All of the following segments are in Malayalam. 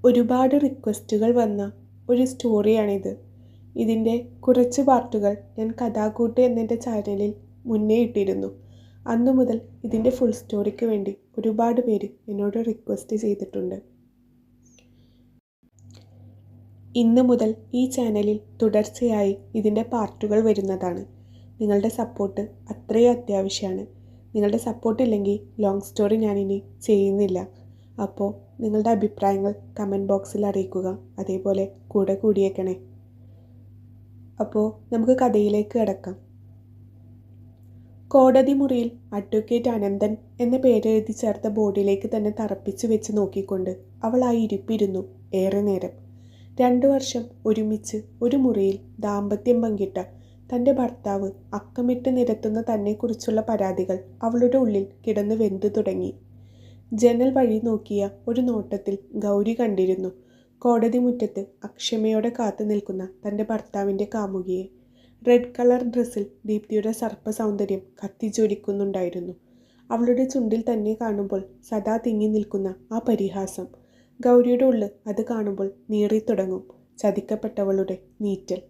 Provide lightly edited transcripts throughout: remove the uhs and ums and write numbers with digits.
ഒരുപാട് റിക്വസ്റ്റുകൾ വന്ന ഒരു സ്റ്റോറിയാണിത്. ഇതിൻ്റെ കുറച്ച് പാർട്ടുകൾ ഞാൻ കഥാകൂട്ട് എന്നെൻ്റെ ചാനലിൽ മുന്നേ ഇട്ടിരുന്നു. അന്നു മുതൽ ഇതിൻ്റെ ഫുൾ സ്റ്റോറിക്ക് വേണ്ടി ഒരുപാട് പേര് എന്നോട് റിക്വസ്റ്റ് ചെയ്തിട്ടുണ്ട്. ഇന്നു മുതൽ ഈ ചാനലിൽ തുടർച്ചയായി ഇതിൻ്റെ പാർട്ടുകൾ വരുന്നതാണ്. നിങ്ങളുടെ സപ്പോർട്ട് അത്രയും അത്യാവശ്യമാണ്. നിങ്ങളുടെ സപ്പോർട്ട് ഇല്ലെങ്കിൽ ലോങ് സ്റ്റോറി ഞാനിനി ചെയ്യുന്നില്ല. അപ്പോൾ നിങ്ങളുടെ അഭിപ്രായങ്ങൾ കമൻറ്റ് ബോക്സിൽ അറിയിക്കുക. അതേപോലെ കൂടെ കൂടിയേക്കണേ. അപ്പോൾ നമുക്ക് കഥയിലേക്ക് കിടക്കാം. കോടതി മുറിയിൽ അഡ്വക്കേറ്റ് അനന്തൻ എന്ന പേരെഴുതി ചേർത്ത ബോർഡിലേക്ക് തന്നെ തറപ്പിച്ച് വെച്ച് നോക്കിക്കൊണ്ട് അവൾ ആ ഇരിപ്പിരുന്നു ഏറെ നേരം. 2 വർഷം ഒരുമിച്ച് ഒരു മുറിയിൽ ദാമ്പത്യം പങ്കിട്ട തൻ്റെ ഭർത്താവ് അക്കമിട്ട് നിരത്തുന്ന തന്നെക്കുറിച്ചുള്ള പരാതികൾ അവളുടെ ഉള്ളിൽ കിടന്ന് വെന്തു തുടങ്ങി. ജനൽ വഴി നോക്കിയ ഒരു നോട്ടത്തിൽ ഗൗരി കണ്ടിരുന്നു കോടതി മുറ്റത്ത് അക്ഷമയോടെ കാത്തു നിൽക്കുന്ന തൻ്റെ ഭർത്താവിൻ്റെ കാമുകിയെ. റെഡ് കളർ ഡ്രസ്സിൽ ദീപ്തിയുടെ സർപ്പ സൗന്ദര്യം കത്തിജ്വലിക്കുന്നുണ്ടായിരുന്നു. അവളുടെ ചുണ്ടിൽ തന്നെ കാണുമ്പോൾ സദാ തിങ്ങി നിൽക്കുന്ന ആ പരിഹാസം. ഗൗരിയുടെ ഉള്ളിൽ അത് കാണുമ്പോൾ നീറിത്തുടങ്ങും ചതിക്കപ്പെട്ടവളുടെ നീറ്റൽ.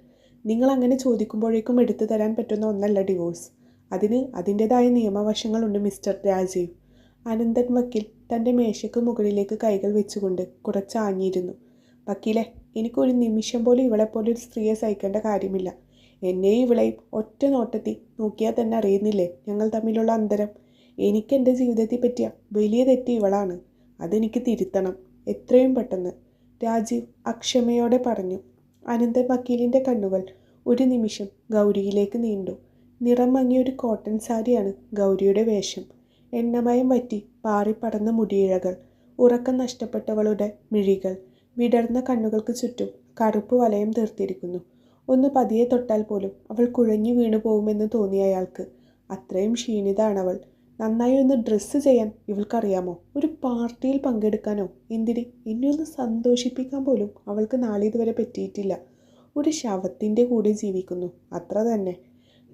നിങ്ങൾ അങ്ങനെ ചോദിക്കുമ്പോഴേക്കും എടുത്തു തരാൻ പറ്റുന്ന ഒന്നല്ല ഡിവോഴ്സ്. അതിന് അതിൻ്റെതായ നിയമവശങ്ങളുണ്ട് മിസ്റ്റർ രാജീവ്. അനന്തൻ വക്കീൽ തൻ്റെ മേശയ്ക്ക് മുകളിലേക്ക് കൈകൾ വെച്ചുകൊണ്ട് കുറച്ചാഞ്ഞിരുന്നു. വക്കീലെ, എനിക്കൊരു നിമിഷം പോലും ഇവളെപ്പോലെ ഒരു സ്ത്രീയെ സഹിക്കേണ്ട കാര്യമില്ല. എന്നെയും ഇവളെയും ഒറ്റ നോട്ടത്തിൽ നോക്കിയാൽ തന്നെ അറിയുന്നില്ലേ ഞങ്ങൾ തമ്മിലുള്ള അന്തരം. എനിക്ക് എൻ്റെ ജീവിതത്തെ പറ്റിയ വലിയ തെറ്റ് ഇവളാണ്. അതെനിക്ക് തിരുത്തണം, എത്രയും പെട്ടെന്ന്, രാജീവ് അക്ഷമയോടെ പറഞ്ഞു. അനന്തൻ വക്കീലിൻ്റെ കണ്ണുകൾ ഒരു നിമിഷം ഗൗരിയിലേക്ക് നീണ്ടു. നിറം മങ്ങിയൊരു കോട്ടൺ സാരിയാണ് ഗൗരിയുടെ വേഷം. എണ്ണമയം വറ്റി പാറിപ്പടർന്ന മുടിയിഴകൾ, ഉറക്കം നഷ്ടപ്പെട്ടവളുടെ മിഴികൾ, വിടർന്ന കണ്ണുകൾക്ക് ചുറ്റും കറുപ്പ് വലയം തീർത്തിരിക്കുന്നു. ഒന്ന് പതിയെ തൊട്ടാൽ പോലും അവൾ കുഴഞ്ഞു വീണു പോകുമെന്ന് തോന്നിയ അയാൾക്ക്. അത്രയും ക്ഷീണിതാണവൾ. നന്നായി ഒന്ന് ഡ്രസ്സ് ചെയ്യാൻ ഇവൾക്കറിയാമോ? ഒരു പാർട്ടിയിൽ പങ്കെടുക്കാനോ എന്തിന് എന്നെ ഒന്ന് സന്തോഷിപ്പിക്കാൻ പോലും അവൾക്ക് നാളിതുവരെ പറ്റിയിട്ടില്ല. ഒരു ശവത്തിൻ്റെ കൂടെ ജീവിക്കുന്നു, അത്ര തന്നെ.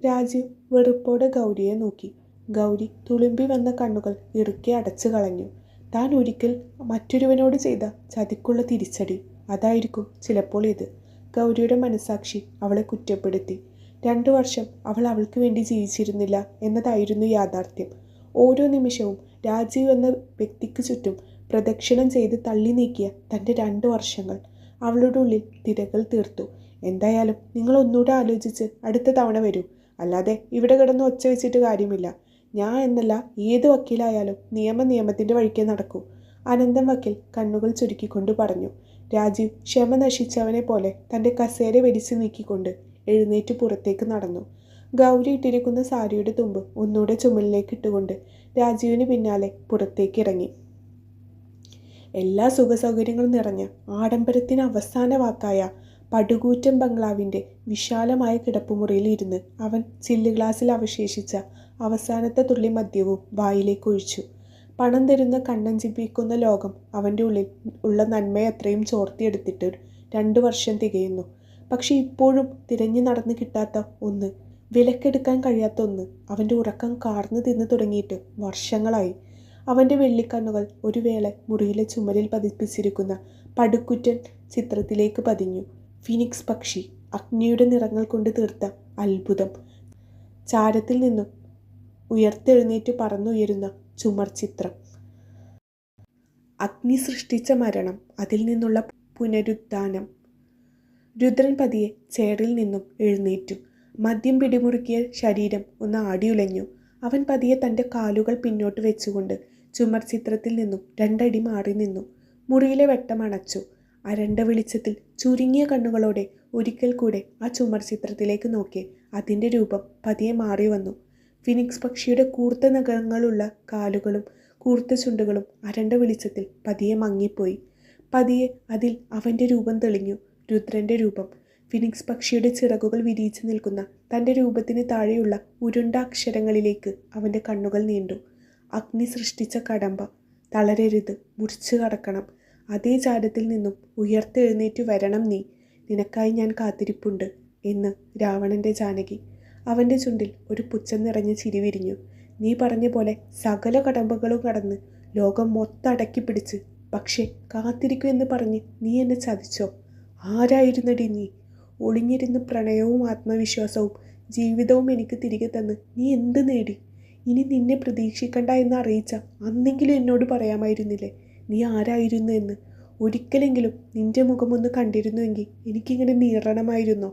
രാജീവ് വെറുപ്പോടെ ഗൗരിയെ നോക്കി. ഗൗരി തുളുമ്പി വന്ന കണ്ണുകൾ ഇറുക്കി അടച്ചു കളഞ്ഞു. താൻ ഒരിക്കൽ മറ്റൊരുവനോട് ചെയ്ത ചതിക്കുള്ള തിരിച്ചടി അതായിരിക്കും ചിലപ്പോൾ ഇത്. ഗൗരിയുടെ മനസാക്ഷി അവളെ കുറ്റപ്പെടുത്തി. 2 വർഷം അവൾ അവൾക്ക് വേണ്ടി ജീവിച്ചിരുന്നില്ല എന്നതായിരുന്നു യാഥാർത്ഥ്യം. ഓരോ നിമിഷവും രാജീവ് എന്ന വ്യക്തിക്ക് ചുറ്റും പ്രദക്ഷിണം ചെയ്ത് തള്ളി നീക്കിയ തൻ്റെ 2 വർഷങ്ങൾ അവളുടെ ഉള്ളിൽ തിരകൾ തീർത്തു. എന്തായാലും നിങ്ങൾ ഒന്നുകൂടെ ആലോചിച്ച് അടുത്ത തവണ വരൂ. അല്ലാതെ ഇവിടെ കിടന്ന് ഒച്ച വെച്ചിട്ട് കാര്യമില്ല. ഞാൻ എന്നല്ല ഏത് വക്കീലായാലും നിയമത്തിൻ്റെ വഴിക്കേ നടക്കൂ. അനന്തൻ വക്കീൽ കണ്ണുകൾ ചുരുക്കിക്കൊണ്ട് പറഞ്ഞു. രാജീവ് ക്ഷമ നശിച്ചവനെ പോലെ തൻ്റെ കസേര വലിച്ചു നീക്കിക്കൊണ്ട് എഴുന്നേറ്റ് പുറത്തേക്ക് നടന്നു. ഗൗരി ഇട്ടിരിക്കുന്ന സാരിയുടെ തുമ്പ് ഒന്നുകൂടെ ചുമലിലേക്ക് ഇട്ടുകൊണ്ട് രാജീവിന് പിന്നാലെ പുറത്തേക്ക് ഇറങ്ങി. എല്ലാ സുഖസൗകര്യങ്ങളും നിറഞ്ഞ ആഡംബരത്തിന് അവസാന വാക്കായ പടുകൂറ്റൻ ബംഗ്ലാവിൻ്റെ വിശാലമായ കിടപ്പുമുറിയിൽ ഇരുന്ന് അവൻ ചില്ല് ഗ്ലാസ്സിൽ അവശേഷിച്ച അവസാനത്തെ തുള്ളി മദ്യവും വായിലേക്ക് ഒഴിച്ചു. പണം തരുന്ന കണ്ണഞ്ചിപ്പിക്കുന്ന ലോകം അവൻ്റെ ഉള്ളിൽ ഉള്ള നന്മയത്രയും ചോർത്തിയെടുത്തിട്ട് 2 വർഷം തികയുന്നു. പക്ഷെ ഇപ്പോഴും തിരഞ്ഞു നടന്ന് കിട്ടാത്ത ഒന്ന്, വിലക്കെടുക്കാൻ കഴിയാത്ത ഒന്ന് അവൻ്റെ ഉറക്കം കാർന്നു തിന്നു തുടങ്ങിയിട്ട് വർഷങ്ങളായി. അവൻ്റെ വെള്ളിക്കണ്ണുകൾ ഒരു വേള മുറിയിലെ ചുമരിൽ പതിപ്പിച്ചിരിക്കുന്ന പടുക്കുറ്റൻ ചിത്രത്തിലേക്ക് പതിഞ്ഞു. ഫിനിക്സ് പക്ഷി, അഗ്നിയുടെ നിറങ്ങൾ കൊണ്ട് തീർത്ത അത്ഭുതം. ചാരത്തിൽ നിന്നും ഉയർത്തെഴുന്നേറ്റ് പറന്നുയരുന്ന ചുമർ ചിത്രം. അഗ്നി സൃഷ്ടിച്ച മരണം, അതിൽ നിന്നുള്ള പുനരുത്ഥാനം. രുദ്രൻ പതിയെ ചെയറിൽ നിന്നും എഴുന്നേറ്റു. മദ്യം പിടിമുറുക്കിയ ശരീരം ഒന്ന് ആടിയുലഞ്ഞു. അവൻ പതിയെ തൻ്റെ കാലുകൾ പിന്നോട്ട് വെച്ചുകൊണ്ട് ചുമർ ചിത്രത്തിൽ നിന്നും 2 അടി മാറി നിന്നു. മുറിയിലെ വെട്ടമണച്ചു. അരണ്ട വെളിച്ചത്തിൽ ചുരുങ്ങിയ കണ്ണുകളോടെ ഒരിക്കൽ കൂടെ ആ ചുമർ ചിത്രത്തിലേക്ക് നോക്കി. അതിൻ്റെ രൂപം പതിയെ മാറി വന്നു. ഫിനിക്സ് പക്ഷിയുടെ കൂർത്ത നഖങ്ങളുള്ള കാലുകളും കൂർത്ത ചുണ്ടുകളും അരണ്ട വെളിച്ചത്തിൽ പതിയെ മങ്ങിപ്പോയി. പതിയെ അതിൽ അവൻ്റെ രൂപം തെളിഞ്ഞു. രുദ്രൻ്റെ രൂപം. ഫിനിക്സ് പക്ഷിയുടെ ചിറകുകൾ വിരിയിച്ചു നിൽക്കുന്ന തൻ്റെ രൂപത്തിന് താഴെയുള്ള ഉരുണ്ട അക്ഷരങ്ങളിലേക്ക് അവൻ്റെ കണ്ണുകൾ നീണ്ടു. അഗ്നി സൃഷ്ടിച്ച കടമ്പ, തളരരുത്, മുറിച്ചു കടക്കണം. അതേ ചാരത്തിൽ നിന്നും ഉയർത്തെഴുന്നേറ്റ് വരണം നീ. നിനക്കായി ഞാൻ കാത്തിരിപ്പുണ്ട് എന്ന് രാവണൻ്റെ ജാനകി. അവൻ്റെ ചുണ്ടിൽ ഒരു പുച്ഛം നിറഞ്ഞ ചിരി വിരിഞ്ഞു. നീ പറഞ്ഞ പോലെ സകല കടമ്പകളും കടന്ന് ലോകം മൊത്തം അടക്കി പിടിച്ച് പക്ഷേ കാത്തിരിക്കൂ എന്ന് പറഞ്ഞ് നീ എന്നെ ചതിച്ചോ? ആരായിരുന്നടി നീ? ഒളിഞ്ഞിരുന്ന് പ്രണയവും ആത്മവിശ്വാസവും ജീവിതവും എനിക്ക് തിരികെ തന്ന് നീ എന്ത് നേടി? ഇനി നിന്നെ പ്രതീക്ഷിക്കണ്ട എന്ന് അറിയിച്ച അന്നെങ്കിലും എന്നോട് പറയാമായിരുന്നില്ലേ നീ ആരായിരുന്നു എന്ന്? ഒരിക്കലെങ്കിലും നിന്റെ മുഖമൊന്ന് കണ്ടിരുന്നുവെങ്കിൽ എനിക്കിങ്ങനെ നീറണമായിരുന്നോ?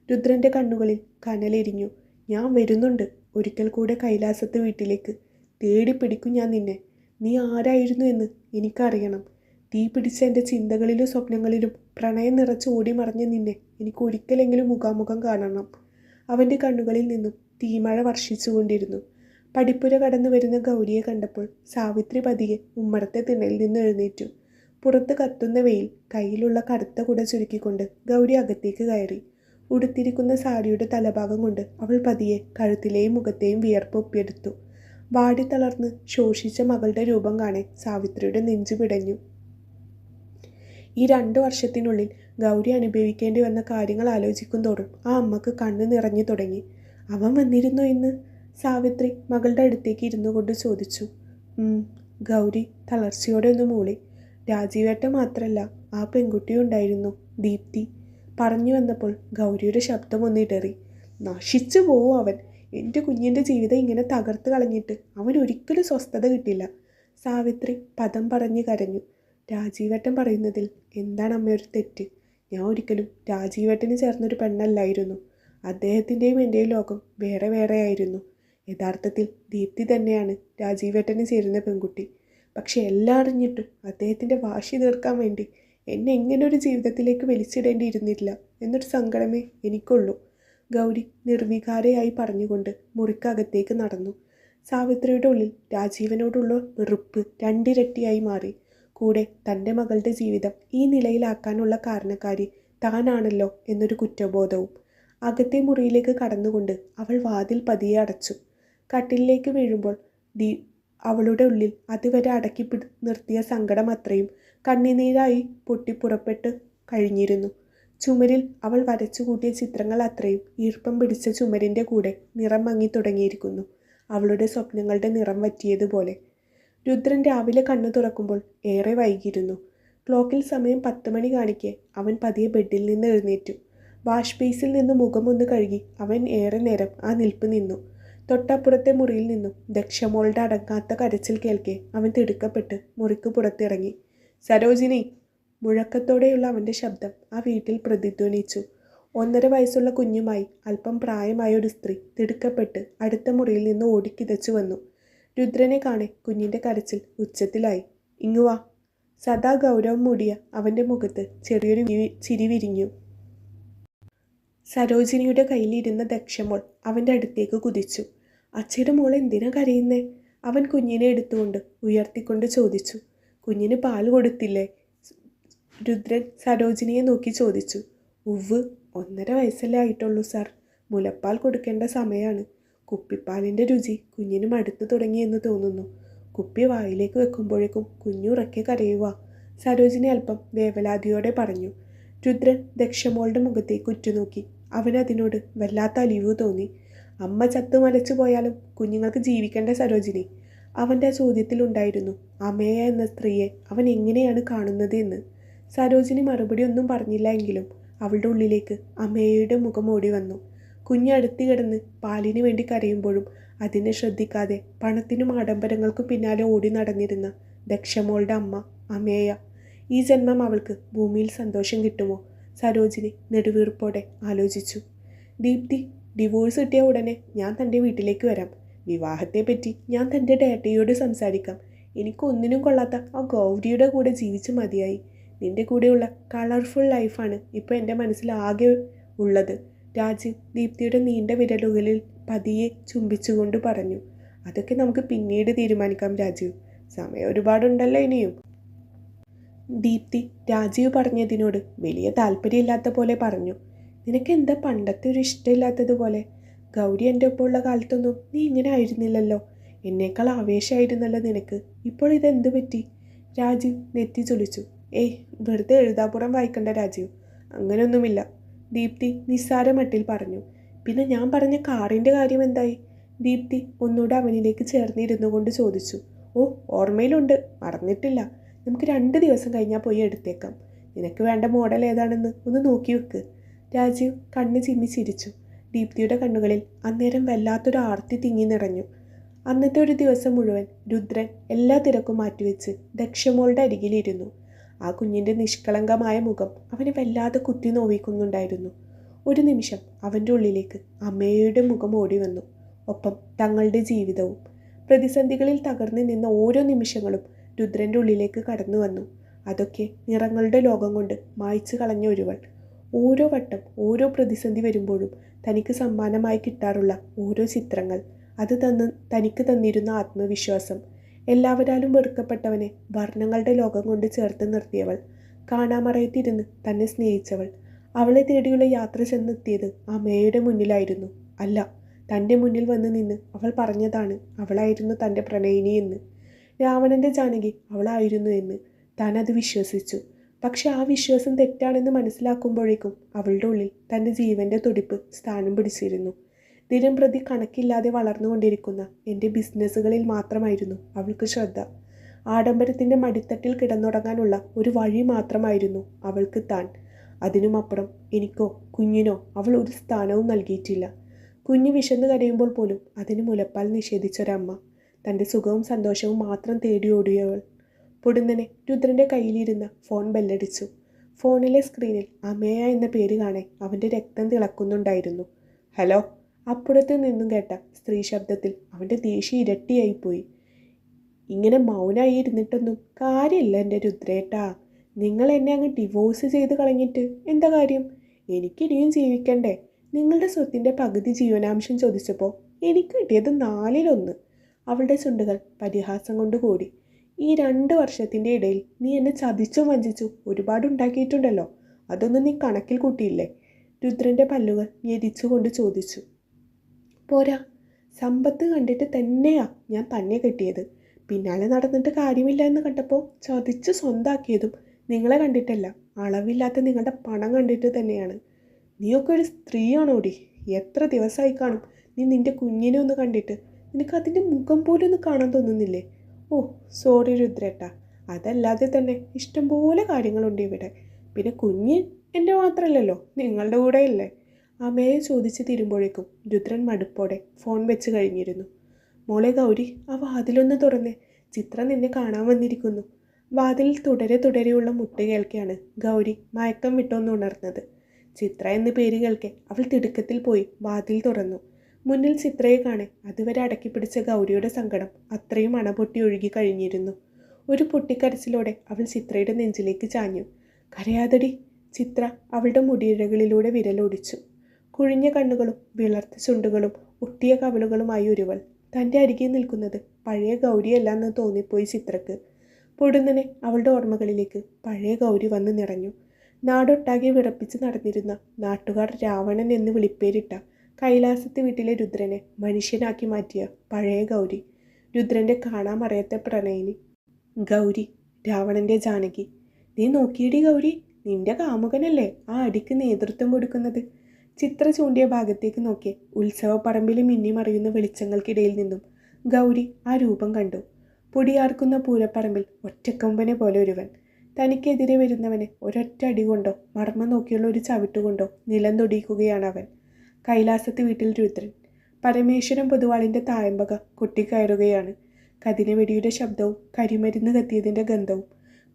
രുദ്രൻ്റെ കണ്ണുകളിൽ കനലെരിഞ്ഞു. ഞാൻ വരുന്നുണ്ട് ഒരിക്കൽ കൂടെ കൈലാസത്തെ വീട്ടിലേക്ക്. തേടി പിടിക്കും ഞാൻ നിന്നെ. നീ ആരായിരുന്നു എന്ന് എനിക്കറിയണം. തീ പിടിച്ച എൻ്റെ ചിന്തകളിലും സ്വപ്നങ്ങളിലും പ്രണയം നിറച്ച് ഓടി മറഞ്ഞ നിന്നെ എനിക്ക് ഒരിക്കലെങ്കിലും മുഖാമുഖം കാണണം. അവൻ്റെ കണ്ണുകളിൽ നിന്നും തീമഴ വർഷിച്ചുകൊണ്ടിരുന്നു. പടിപ്പുര കടന്നു വരുന്ന ഗൗരിയെ കണ്ടപ്പോൾ സാവിത്രി പതിയെ ഉമ്മറത്തെ തിണ്ണയിൽ നിന്ന് എഴുന്നേറ്റു. പുറത്ത് കത്തുന്ന വെയിൽ കയ്യിലുള്ള കറുത്ത കുട ചുരുക്കിക്കൊണ്ട് ഗൗരി അകത്തേക്ക് കയറി. ഉടുത്തിരിക്കുന്ന സാരിയുടെ തലഭാഗം കൊണ്ട് അവൾ പതിയെ കഴുത്തിലെയും മുഖത്തെയും വിയർപ്പ് ഒപ്പിയെടുത്തു. വാടി തളർന്ന് ശോഷിച്ച മകളുടെ രൂപം കാണെ സാവിത്രിയുടെ നെഞ്ചു പിടഞ്ഞു. ഈ 2 വർഷത്തിനുള്ളിൽ ഗൗരി അനുഭവിക്കേണ്ടി വന്ന കാര്യങ്ങൾ ആലോചിക്കും തോറും ആ അമ്മക്ക് കണ്ണ് നിറഞ്ഞു തുടങ്ങി. അവൻ വന്നിരുന്നോ ഇന്ന്? സാവിത്രി മകളുടെ അടുത്തേക്ക് ഇരുന്നു കൊണ്ട് ചോദിച്ചു. ഗൗരി തളർച്ചയോടെ ഒന്ന് മൂളി. രാജീവേട്ട മാത്രമല്ല, ആ പെൺകുട്ടിയും ഉണ്ടായിരുന്നു, ദീപ്തി. പറഞ്ഞു വന്നപ്പോൾ ഗൗരിയുടെ ശബ്ദം ഒന്നിടറി. നശിച്ചു പോവും അവൻ. എൻ്റെ കുഞ്ഞിൻ്റെ ജീവിതം ഇങ്ങനെ തകർത്ത് കളഞ്ഞിട്ട് അവൻ ഒരിക്കലും സ്വസ്ഥത കിട്ടില്ല. സാവിത്രി പദം പറഞ്ഞ് കരഞ്ഞു. രാജീവേട്ടൻ പറയുന്നതിൽ എന്താണ് അമ്മ ഒരു തെറ്റ്? ഞാൻ ഒരിക്കലും രാജീവേട്ടന് ചേർന്നൊരു പെണ്ണല്ലായിരുന്നു. അദ്ദേഹത്തിൻ്റെയും എൻ്റെയും ലോകം വേറെ വേറെ ആയിരുന്നു. യഥാർത്ഥത്തിൽ ദീപ്തി തന്നെയാണ് രാജീവേട്ടന് ചേരുന്ന പെൺകുട്ടി. പക്ഷെ എല്ലാം അറിഞ്ഞിട്ടും അദ്ദേഹത്തിൻ്റെ വാശി തീർക്കാൻ വേണ്ടി എന്നെ എങ്ങനെ ഒരു ജീവിതത്തിലേക്ക് വലിച്ചിടേണ്ടിയിരുന്നില്ല എന്നൊരു സങ്കടമേ എനിക്കുള്ളൂ. ഗൗരി നിർവികാരയായി പറഞ്ഞുകൊണ്ട് മുറിക്കകത്തേക്ക് നടന്നു. സാവിത്രിയുടെ ഉള്ളിൽ രാജീവനോടുള്ള വെറുപ്പ് 2 ഇരട്ടിയായി മാറി. കൂടെ തൻ്റെ മകളുടെ ജീവിതം ഈ നിലയിലാക്കാനുള്ള കാരണക്കാരി താനാണല്ലോ എന്നൊരു കുറ്റബോധവും. അകത്തെ മുറിയിലേക്ക് കടന്നുകൊണ്ട് അവൾ വാതിൽ പതിയെ അടച്ചു. കട്ടിലിലേക്ക് വീഴുമ്പോൾ അവളുടെ ഉള്ളിൽ അതുവരെ അടക്കി നിർത്തിയ സങ്കടം അത്രയും കണ്ണുനീരായി പൊട്ടിപ്പുറപ്പെട്ട് കഴിഞ്ഞിരുന്നു. ചുമരിൽ അവൾ വരച്ചു കൂട്ടിയ ചിത്രങ്ങൾ അത്രയും ഈർപ്പം പിടിച്ച ചുമരിൻ്റെ കൂടെ നിറം മങ്ങി തുടങ്ങിയിരിക്കുന്നു. അവളുടെ സ്വപ്നങ്ങളുടെ നിറം വറ്റിയതുപോലെ. രുദ്രൻ രാവിലെ കണ്ണു തുറക്കുമ്പോൾ ഏറെ വൈകിയിരുന്നു. ക്ലോക്കിൽ സമയം 10 മണി കാണിക്കെ അവൻ പതിയെ ബെഡിൽ നിന്ന് എഴുന്നേറ്റു. വാഷ് ബേസിൽ നിന്ന് മുഖമൊന്ന് കഴുകി അവൻ ഏറെ നേരം ആ നിൽപ്പ് നിന്നു. തൊട്ടപ്പുറത്തെ മുറിയിൽ നിന്നും ദക്ഷമോളുടെ അടങ്ങാത്ത കരച്ചിൽ കേൾക്കെ അവൻ തിടുക്കപ്പെട്ട് മുറിക്ക് പുറത്തിറങ്ങി. സരോജിനി! മുഴക്കത്തോടെയുള്ള അവൻ്റെ ശബ്ദം ആ വീട്ടിൽ പ്രതിധ്വനിച്ചു. 1.5 വയസ്സുള്ള കുഞ്ഞുമായി അല്പം പ്രായമായ ഒരു സ്ത്രീ തിടുക്കപ്പെട്ട് അടുത്ത മുറിയിൽ നിന്ന് ഓടിക്കിതച്ചു വന്നു. രുദ്രനെ കാണെ കുഞ്ഞിൻ്റെ കരച്ചിൽ ഉച്ചത്തിലായി. ഇങ്ങുവാ! സദാ ഗൗരവം മൂടിയ അവൻ്റെ മുഖത്ത് ചെറിയൊരു ചിരി വിരിഞ്ഞു. സരോജിനിയുടെ കയ്യിലിരുന്ന ദക്ഷമോൾ അവൻ്റെ അടുത്തേക്ക് കുതിച്ചു. അച്ഛയുടെ മോൾ എന്തിനാ കരയുന്നേ? അവൻ കുഞ്ഞിനെ എടുത്തുകൊണ്ട് ഉയർത്തിക്കൊണ്ട് ചോദിച്ചു. കുഞ്ഞിന് പാൽ കൊടുത്തില്ലേ? രുദ്രൻ സരോജിനിയെ നോക്കി ചോദിച്ചു. ഉവ്വ്, 1.5 വയസ്സല്ലേ ആയിട്ടുള്ളൂ സാർ. മുലപ്പാൽ കൊടുക്കേണ്ട സമയമാണ്. കുപ്പിപ്പാലിൻ്റെ രുചി കുഞ്ഞിന് മടുത്തു തുടങ്ങിയെന്ന് തോന്നുന്നു. കുപ്പി വായിലേക്ക് വെക്കുമ്പോഴേക്കും കുഞ്ഞുറക്കെ കരയുക. സരോജിനി അല്പം വേവലാതിയോടെ പറഞ്ഞു. രുദ്രൻ ദക്ഷമോളുടെ മുഖത്തേക്ക് ഉറ്റുനോക്കി. അവനതിനോട് വല്ലാത്ത അലിവ് തോന്നി. അമ്മ ചത്തു മലച്ചു പോയാലും കുഞ്ഞുങ്ങൾക്ക് ജീവിക്കേണ്ട സരോജിനി. അവൻ്റെ ആ ചോദ്യത്തിലുണ്ടായിരുന്നു അമേയ എന്ന സ്ത്രീയെ അവൻ എങ്ങനെയാണ് കാണുന്നത് എന്ന്. സരോജിനി മറുപടി ഒന്നും പറഞ്ഞില്ല എങ്കിലും അവളുടെ ഉള്ളിലേക്ക് അമേയയുടെ മുഖം ഓടി വന്നു. കുഞ്ഞടുത്ത് കിടന്ന് പാലിന് വേണ്ടി കരയുമ്പോഴും അതിനെ ശ്രദ്ധിക്കാതെ പണത്തിനും ആഡംബരങ്ങൾക്കും പിന്നാലെ ഓടി നടന്നിരുന്ന ദക്ഷമോളുടെ അമ്മ അമേയ. ഈ ജന്മം അവൾക്ക് ഭൂമിയിൽ സന്തോഷം കിട്ടുമോ? സരോജിനി നെടുവീർപ്പോടെ ആലോചിച്ചു. ദീപ്തി, ഡിവോഴ്സ് കിട്ടിയ ഉടനെ ഞാൻ തൻ്റെ വീട്ടിലേക്ക് വരാം. വിവാഹത്തെപ്പറ്റി ഞാൻ തൻ്റെ ഡാഡിയോട് സംസാരിക്കാം. എനിക്കൊന്നിനും കൊള്ളാത്ത ആ ഗൗരിയുടെ കൂടെ ജീവിച്ച് മതിയായി. നിൻ്റെ കൂടെയുള്ള കളർഫുൾ ലൈഫാണ് ഇപ്പോൾ എൻ്റെ മനസ്സിലാകെ ഉള്ളത്. രാജീവ് ദീപ്തിയുടെ നീണ്ട വിരലുകളിൽ പതിയെ ചുംബിച്ചുകൊണ്ട് പറഞ്ഞു. അതൊക്കെ നമുക്ക് പിന്നീട് തീരുമാനിക്കാം രാജീവ്. സമയം ഒരുപാടുണ്ടല്ലോ ഇനിയും. ദീപ്തി രാജീവ് പറഞ്ഞതിനോട് വലിയ താല്പര്യമില്ലാത്ത പോലെ പറഞ്ഞു. നിനക്കെന്താ പണ്ടത്തെ ഒരു ഇഷ്ടമില്ലാത്തതുപോലെ? ഗൗരി എൻ്റെ ഒപ്പമുള്ള കാലത്തൊന്നും നീ ഇങ്ങനെ ആയിരുന്നില്ലല്ലോ. എന്നേക്കാൾ ആവേശമായിരുന്നല്ലോ നിനക്ക്. ഇപ്പോൾ ഇതെന്ത് പറ്റി? രാജീവ് നെറ്റി ചൊളിച്ചു. ഏയ്, വെറുതെ എഴുതാപ്പുറം വായിക്കണ്ട രാജീവ്. അങ്ങനെയൊന്നുമില്ല, ദീപ്തി നിസ്സാര മട്ടിൽ പറഞ്ഞു. പിന്നെ ഞാൻ പറഞ്ഞ കാറിൻ്റെ കാര്യം എന്തായി? ദീപ്തി ഒന്നുകൂടെ അവനിലേക്ക് ചേർന്നിരുന്നു കൊണ്ട് ചോദിച്ചു. ഓ, ഓർമ്മയിലുണ്ട്, മറന്നിട്ടില്ല. നമുക്ക് 2 ദിവസം കഴിഞ്ഞാൽ പോയി എടുത്തേക്കാം. നിനക്ക് വേണ്ട മോഡൽ ഏതാണെന്ന് ഒന്ന് നോക്കി വെക്ക്. രാജീവ് കണ്ണ് ചിമ്മി ചിരിച്ചു. ദീപ്തിയുടെ കണ്ണുകളിൽ അന്നേരം വല്ലാത്തൊരു ആർത്തി തിങ്ങി നിറഞ്ഞു. അന്നത്തെ ഒരു ദിവസം മുഴുവൻ രുദ്രൻ എല്ലാ തിരക്കും മാറ്റിവെച്ച് ദക്ഷമോളുടെ അരികിലിരുന്നു. ആ കുഞ്ഞിൻ്റെ നിഷ്കളങ്കമായ മുഖം അവനെ വല്ലാതെ കുത്തി നോവിക്കുന്നുണ്ടായിരുന്നു. ഒരു നിമിഷം അവൻ്റെ ഉള്ളിലേക്ക് അമ്മയുടെ മുഖം ഓടി വന്നു. ഒപ്പം തങ്ങളുടെ ജീവിതവും. പ്രതിസന്ധികളിൽ തകർന്നു നിന്ന ഓരോ നിമിഷങ്ങളും രുദ്രൻ്റെ ഉള്ളിലേക്ക് കടന്നു വന്നു. അതൊക്കെ നിറങ്ങളുടെ ലോകം കൊണ്ട് മായ്ച്ചു കളഞ്ഞ ഒരുവൾ. ഓരോ വട്ടം ഓരോ പ്രതിസന്ധി വരുമ്പോഴും തനിക്ക് സമ്മാനമായി കിട്ടാറുള്ള ഓരോ ചിത്രങ്ങൾ, അത് തനിക്ക് തന്നിരുന്ന ആത്മവിശ്വാസം, എല്ലാവരാലും വെറുക്കപ്പെട്ടവനെ വർണ്ണങ്ങളുടെ ലോകം കൊണ്ട് ചേർത്ത് നിർത്തിയവൾ, കാണാമറയത്തിരുന്ന് തന്നെ സ്നേഹിച്ചവൾ. അവളെ തേടിയുള്ള യാത്ര ചെന്നെത്തിയത് അമ്മയുടെ മുന്നിലായിരുന്നു. അല്ല, തൻ്റെ മുന്നിൽ വന്ന് നിന്ന് അവൾ പറഞ്ഞതാണ് അവളായിരുന്നു തൻ്റെ പ്രണയിനി എന്ന്. രാവണൻ്റെ ജാനകി അവളായിരുന്നു എന്ന് താൻ അത് വിശ്വസിച്ചു. പക്ഷെ ആ വിശ്വാസം തെറ്റാണെന്ന് മനസ്സിലാക്കുമ്പോഴേക്കും അവളുടെ ഉള്ളിൽ തൻ്റെ ജീവൻ്റെ തുടിപ്പ് സ്ഥാനം പിടിച്ചിരുന്നു. ദിനം പ്രതി കണക്കില്ലാതെ വളർന്നുകൊണ്ടിരിക്കുന്ന എൻ്റെ ബിസിനസ്സുകളിൽ മാത്രമായിരുന്നു അവൾക്ക് ശ്രദ്ധ. ആഡംബരത്തിൻ്റെ മടിത്തട്ടിൽ കിടന്നുറങ്ങാനുള്ള ഒരു വഴി മാത്രമായിരുന്നു അവൾക്ക് താൻ. അതിനുമപ്പുറം എനിക്കോ കുഞ്ഞിനോ അവൾ ഒരു സ്ഥാനവും നൽകിയിട്ടില്ല. കുഞ്ഞ് വിശന്ന് കരയുമ്പോൾ പോലും അതിന് മുലപ്പാൽ നിഷേധിച്ചൊരമ്മ. തൻ്റെ സുഖവും സന്തോഷവും മാത്രം തേടിയോടിയവൾ. പൊടുന്നനെ രുദ്രൻ്റെ കയ്യിലിരുന്ന ഫോൺ ബെല്ലടിച്ചു. ഫോണിലെ സ്ക്രീനിൽ അമേയ എന്ന പേര് കാണെ അവൻ്റെ രക്തം തിളക്കുന്നുണ്ടായിരുന്നു. ഹലോ. അപ്പുറത്ത് നിന്നും കേട്ട സ്ത്രീ ശബ്ദത്തിൽ അവൻ്റെ ദേഷ്യം ഇരട്ടിയായിപ്പോയി. ഇങ്ങനെ മൗനമായി ഇരുന്നിട്ടൊന്നും കാര്യമില്ല എൻ്റെ രുദ്രേട്ടാ. നിങ്ങൾ എന്നെ അങ്ങ് ഡിവോഴ്സ് ചെയ്ത് കളഞ്ഞിട്ട് എന്താ കാര്യം? എനിക്കിനിയും ജീവിക്കണ്ടേ? നിങ്ങളുടെ സ്വത്തിൻ്റെ പകുതി ജീവനാംശം ചോദിച്ചപ്പോൾ എനിക്ക് കിട്ടിയത് 4/1. അവളുടെ ചുണ്ടുകൾ പരിഹാസം കൊണ്ട് കൂടി. ഈ 2 വർഷത്തിൻ്റെ ഇടയിൽ നീ എന്നെ ചതിച്ചും വഞ്ചിച്ചു ഒരുപാടുണ്ടാക്കിയിട്ടുണ്ടല്ലോ. അതൊന്നും നീ കണക്കിൽ കൂട്ടിയില്ലേ? രുദ്രൻ്റെ പല്ലുകൾ ഞെരിച്ചുകൊണ്ട് ചോദിച്ചു. പോരാ, സമ്പത്ത് കണ്ടിട്ട് തന്നെയാ ഞാൻ തന്നെ കെട്ടിയത്. പിന്നാലെ നടന്നിട്ട് കാര്യമില്ല എന്ന് കണ്ടപ്പോൾ ചതിച്ച് സ്വന്താക്കിയതും നിങ്ങളെ കണ്ടിട്ടല്ല, അളവില്ലാത്ത നിങ്ങളുടെ പണം കണ്ടിട്ട് തന്നെയാണ്. നീയൊക്കെ ഒരു സ്ത്രീയാണോടി? എത്ര ദിവസമായി കാണും നീ നിൻ്റെ കുഞ്ഞിനെ ഒന്ന് കണ്ടിട്ട്? നിനക്ക് അതിൻ്റെ മുഖം പോലും ഒന്ന് കാണാൻ തോന്നുന്നില്ലേ? ഓ സോറി രുദ്രേട്ടാ, അതല്ലാതെ തന്നെ ഇഷ്ടംപോലെ കാര്യങ്ങളുണ്ട് ഇവിടെ. പിന്നെ കുഞ്ഞ് എൻ്റെ മാത്രമല്ലല്ലോ, നിങ്ങളുടെ കൂടെയല്ലേ? അമ്മയെ ചോദിച്ച് തീരുമ്പോഴേക്കും രുദ്രൻ മടുപ്പോടെ ഫോൺ വെച്ച് കഴിഞ്ഞിരുന്നു. മോളെ ഗൗരി, ആ വാതിലൊന്ന് തുറന്നേ, ചിത്ര നിന്നെ കാണാൻ വന്നിരിക്കുന്നു. വാതിലിൽ തുടരെയുള്ള മുട്ട് കേൾക്കെയാണ് ഗൗരി മയക്കം വിട്ടൊന്ന് ഉണർന്നത്. ചിത്ര എന്ന് പേര് കേൾക്കെ അവൾ തിടുക്കത്തിൽ പോയി വാതിൽ തുറന്നു. മുന്നിൽ ചിത്രയെ കാണെ അതുവരെ അടക്കിപ്പിടിച്ച ഗൗരിയുടെ സങ്കടം അത്രയും അണപൊട്ടി ഒഴുകി കഴിഞ്ഞിരുന്നു. ഒരു പൊട്ടിക്കരച്ചിലോടെ അവൾ ചിത്രയുടെ നെഞ്ചിലേക്ക് ചാഞ്ഞു. കരയാതടി. ചിത്ര അവളുടെ മുടിയിഴകളിലൂടെ വിരലൊടിച്ചു. കുഴിഞ്ഞ കണ്ണുകളും വിളർത്ത ചുണ്ടുകളും ഒട്ടിയ കവിളുകളുമായി ഒരുവൾ തൻ്റെ അരികെ നിൽക്കുന്നത് പഴയ ഗൗരിയല്ലെന്ന് തോന്നിപ്പോയി ചിത്രക്ക്. പൊടുന്നനെ അവളുടെ ഓർമ്മകളിലേക്ക് പഴയ ഗൗരി വന്ന് നിറഞ്ഞു. നാടൊട്ടാകെ വിറപ്പിച്ച് നടന്നിരുന്ന നാട്ടുകാർ രാവണൻ എന്ന് വിളിപ്പേരിട്ട കൈലാസത്തെ വീട്ടിലെ രുദ്രനെ മനുഷ്യനാക്കി മാറ്റിയ പഴയ ഗൗരി. രുദ്രൻ്റെ കാണാമറയത്തെ പ്രണയിനി ഗൗരി, രാവണൻ്റെ ജാനകി. നീ നോക്കിയടി ഗൗരി, നിന്റെ കാമുകനല്ലേ ആ അടിക്ക് നേതൃത്വം കൊടുക്കുന്നത്? ചിത്ര ചൂണ്ടിയ ഭാഗത്തേക്ക് നോക്കി ഉത്സവപ്പറമ്പിൽ മിന്നിമറിയുന്ന വെളിച്ചങ്ങൾക്കിടയിൽ നിന്നും ഗൗരി ആ രൂപം കണ്ടു. പൊടിയാർക്കുന്ന പൂരപ്പറമ്പിൽ ഒറ്റക്കൊമ്പനെ പോലെ ഒരുവൻ. തനിക്കെതിരെ വരുന്നവനെ ഒരൊറ്റ അടി കൊണ്ടോ മർമ്മം നോക്കിയുള്ള ഒരു ചവിട്ടുകൊണ്ടോ നിലം തൊടിയിക്കുകയാണ് അവൻ. കൈലാസത്ത് വീട്ടിൽ രുദ്രൻ. പരമേശ്വരൻ പൊതുവാളിൻ്റെ തായമ്പക കൊട്ടിക്കയറുകയാണ്. കതിനവെടിയുടെ ശബ്ദവും കരിമരുന്ന് കത്തിയതിൻ്റെ ഗന്ധവും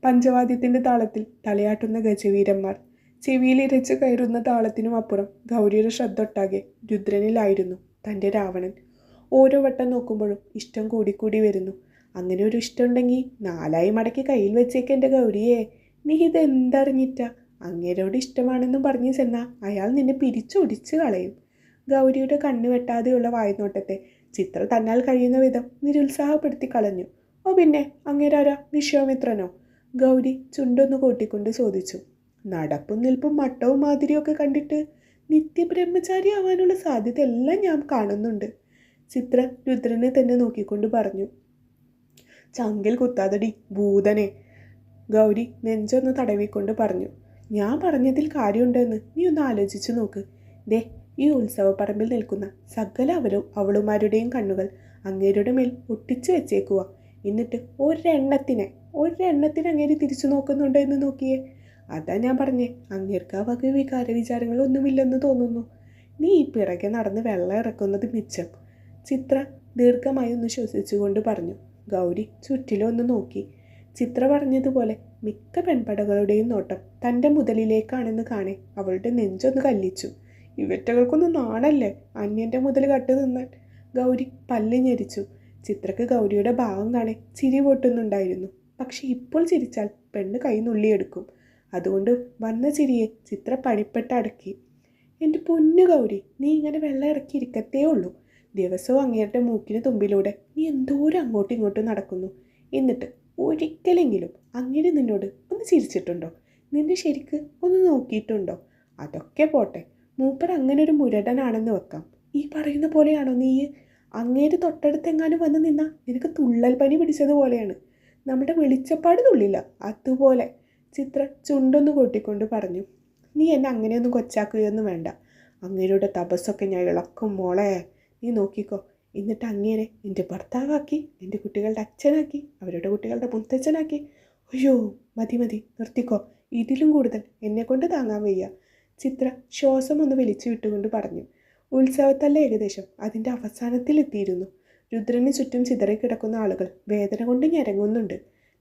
പഞ്ചവാദ്യത്തിൻ്റെ താളത്തിൽ തലയാട്ടുന്ന ഗജവീരന്മാർ. ചെവിയിലിരച്ച് കയറുന്ന താളത്തിനും അപ്പുറം ഗൗരിയുടെ ശ്രദ്ധ ഒട്ടാകെ രുദ്രനിലായിരുന്നു. തൻ്റെ രാവണൻ. ഓരോ വട്ടം നോക്കുമ്പോഴും ഇഷ്ടം കൂടിക്കൂടി വരുന്നു. അങ്ങനെ ഒരു ഇഷ്ടമുണ്ടെങ്കിൽ 4 മടക്കി കയ്യിൽ വെച്ചേക്ക് എൻ്റെ ഗൗരിയെ. നീ ഇതെന്തറിഞ്ഞിട്ടാ? അങ്ങേരോട് ഇഷ്ടമാണെന്നും പറഞ്ഞു ചെന്നാൽ അയാൾ നിന്നെ പിരിച്ചൊടിച്ച് കളയും. ഗൗരിയുടെ കണ്ണ് വെട്ടാതെയുള്ള വായ്നോട്ടത്തെ ചിത്ര തന്നാൽ കഴിയുന്ന വിധം നിരുത്സാഹപ്പെടുത്തി കളഞ്ഞു. ഓ പിന്നെ, അങ്ങേരാരാ? വിശ്വാമിത്രനോ? ഗൗരി ചുണ്ടൊന്ന് കൂട്ടിക്കൊണ്ട് ചോദിച്ചു. നടപ്പും നിൽപ്പും മട്ടവും മാതിരിയൊക്കെ കണ്ടിട്ട് നിത്യബ്രഹ്മചാരി ആവാനുള്ള സാധ്യത എല്ലാം ഞാൻ കാണുന്നുണ്ട്. ചിത്ര രുദ്രനെ തന്നെ നോക്കിക്കൊണ്ട് പറഞ്ഞു. ചങ്കിൽ കുത്താതടി ഭൂതനെ. ഗൗരി നെഞ്ചൊന്ന് തടവിക്കൊണ്ട് പറഞ്ഞു. ഞാൻ പറഞ്ഞതിൽ കാര്യമുണ്ടെന്ന് നീ ഒന്ന് ആലോചിച്ചു നോക്ക്. ദേ, ഈ ഉത്സവപ്പറമ്പിൽ നിൽക്കുന്ന സകല അവളുമാരുടെയും കണ്ണുകൾ അങ്ങേരുടെ മേൽ ഒട്ടിച്ചു വെച്ചേക്കുക. എന്നിട്ട് ഒരെണ്ണത്തിന് അങ്ങേര് തിരിച്ചു നോക്കുന്നുണ്ടോ എന്ന് നോക്കിയേ. അതാ ഞാൻ പറഞ്ഞേ, അങ്ങേർക്ക് ആ വക വികാര വിചാരങ്ങളൊന്നുമില്ലെന്ന് തോന്നുന്നു. നീ ഈ പിറകെ നടന്ന് വെള്ളം ഇറക്കുന്നത് മിച്ചം. ചിത്ര ദീർഘമായി ഒന്ന് ശ്വസിച്ചുകൊണ്ട് പറഞ്ഞു. ഗൗരി ചുറ്റിലൊന്ന് നോക്കി. ചിത്ര പറഞ്ഞതുപോലെ മിക്ക പെൺപടകളുടെയും നോട്ടം തൻ്റെ മുതലിലേക്കാണെന്ന് കാണെ അവളുടെ നെഞ്ചൊന്ന് കല്ലിച്ചു. ഇവറ്റകൾക്കൊന്നും നാണല്ലേ അന്യൻ്റെ മുതൽ കട്ടു നിന്നാൻ. ഗൗരി പല്ല് ഞെരിച്ചു. ചിത്രക്ക് ഗൗരിയുടെ ഭാവം കാണെ ചിരി പൊട്ടുന്നുണ്ടായിരുന്നു. പക്ഷെ ഇപ്പോൾ ചിരിച്ചാൽ പെണ്ണ് കൈ നുള്ളിയെടുക്കും. അതുകൊണ്ട് വന്ന ചിരിയെ ചിത്ര പണിപ്പെട്ട് അടക്കി. എൻ്റെ പൊന്നു ഗൗരി, നീ ഇങ്ങനെ വെള്ളം ഇറക്കി ഇരിക്കത്തേ ഉള്ളൂ. ദിവസവും അങ്ങേരുടെ മൂക്കിന് തുമ്പിലൂടെ നീ എന്തോരം അങ്ങോട്ടും ഇങ്ങോട്ടും നടക്കുന്നു. എന്നിട്ട് ഒരിക്കലെങ്കിലും അങ്ങേര് നിന്നോട് ഒന്ന് ചിരിച്ചിട്ടുണ്ടോ? നിന്നെ ശരിക്ക് ഒന്ന് നോക്കിയിട്ടുണ്ടോ? അതൊക്കെ പോട്ടെ, മൂപ്പർ അങ്ങനെ ഒരു മുരടനാണെന്ന് വെക്കാം. ഈ പറയുന്ന പോലെയാണോ നീ? അങ്ങേര് തൊട്ടടുത്തെങ്ങാനും വന്ന് നിന്നാ നിനക്ക് തുള്ളൽ പനി പിടിച്ചതുപോലെയാണ്. നമ്മുടെ വെളിച്ചപ്പാട് തുള്ളില്ല അതുപോലെ. ചിത്ര ചുണ്ടൊന്ന് കൂട്ടിക്കൊണ്ട് പറഞ്ഞു. നീ എന്നെ അങ്ങനെയൊന്നും കൊച്ചാക്കുകയൊന്നും വേണ്ട. അങ്ങേരുടെ തപസ്സൊക്കെ ഞാൻ ഇളക്കും മോളെ. നീ നോക്കിക്കോ. എന്നിട്ട് അങ്ങേരെ എൻ്റെ ഭർത്താവാക്കി, എൻ്റെ കുട്ടികളുടെ അച്ഛനാക്കി, അവരുടെ കുട്ടികളുടെ മുത്തച്ഛനാക്കി. അയ്യോ മതി നിർത്തിക്കോ. ഇതിലും കൂടുതൽ എന്നെക്കൊണ്ട് താങ്ങാൻ വയ്യ. ചിത്ര ശ്വാസം ഒന്ന് വലിച്ചു വിട്ടുകൊണ്ട് പറഞ്ഞു. ഉത്സവത്തല്ല ഏകദേശം അതിൻ്റെ അവസാനത്തിലെത്തിയിരുന്നു. രുദ്രന് ചുറ്റും ചിതറിക്കിടക്കുന്ന ആളുകൾ വേദന കൊണ്ട് ഞരങ്ങുന്നുണ്ട്.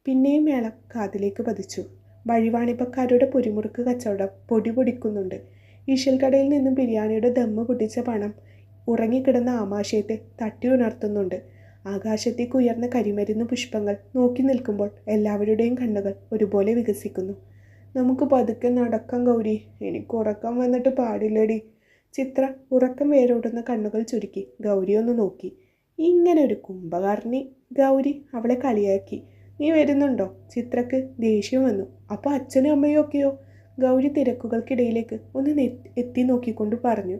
പിന്നെയും മേളം കാതിലേക്ക് പതിച്ചു. വഴിവാണിപ്പക്കാരുടെ പൊരിമുറുക്ക് കച്ചവടം പൊടി പൊടിക്കുന്നുണ്ട്. ഈശൽക്കടയിൽ നിന്നും ബിരിയാണിയുടെ ദമ്മ് പൊട്ടിച്ച പണം ഉറങ്ങിക്കിടന്ന ആമാശയത്തെ തട്ടി ഉണർത്തുന്നുണ്ട്. ആകാശത്തേക്ക് ഉയർന്ന കരിമരുന്ന് പുഷ്പങ്ങൾ നോക്കി നിൽക്കുമ്പോൾ എല്ലാവരുടെയും കണ്ണുകൾ ഒരുപോലെ വികസിക്കുന്നു. നമുക്ക് പതുക്കെ നടക്കാം ഗൗരി, എനിക്ക് ഉറക്കം വന്നിട്ട് പാടില്ലടി. ചിത്ര ഉറക്കം വേരോടുന്ന കണ്ണുകൾ ചുരുക്കി ഗൗരി ഒന്ന് നോക്കി. ഇങ്ങനെ ഒരു കുംഭകാർണി. ഗൗരി അവളെ കളിയാക്കി. നീ വരുന്നുണ്ടോ? ചിത്രക്ക് ദേഷ്യം വന്നു. അപ്പോൾ അച്ഛനും അമ്മയും ഒക്കെയോ? ഗൗരി തിരക്കുകൾക്കിടയിലേക്ക് ഒന്ന് എത്തി നോക്കിക്കൊണ്ട് പറഞ്ഞു.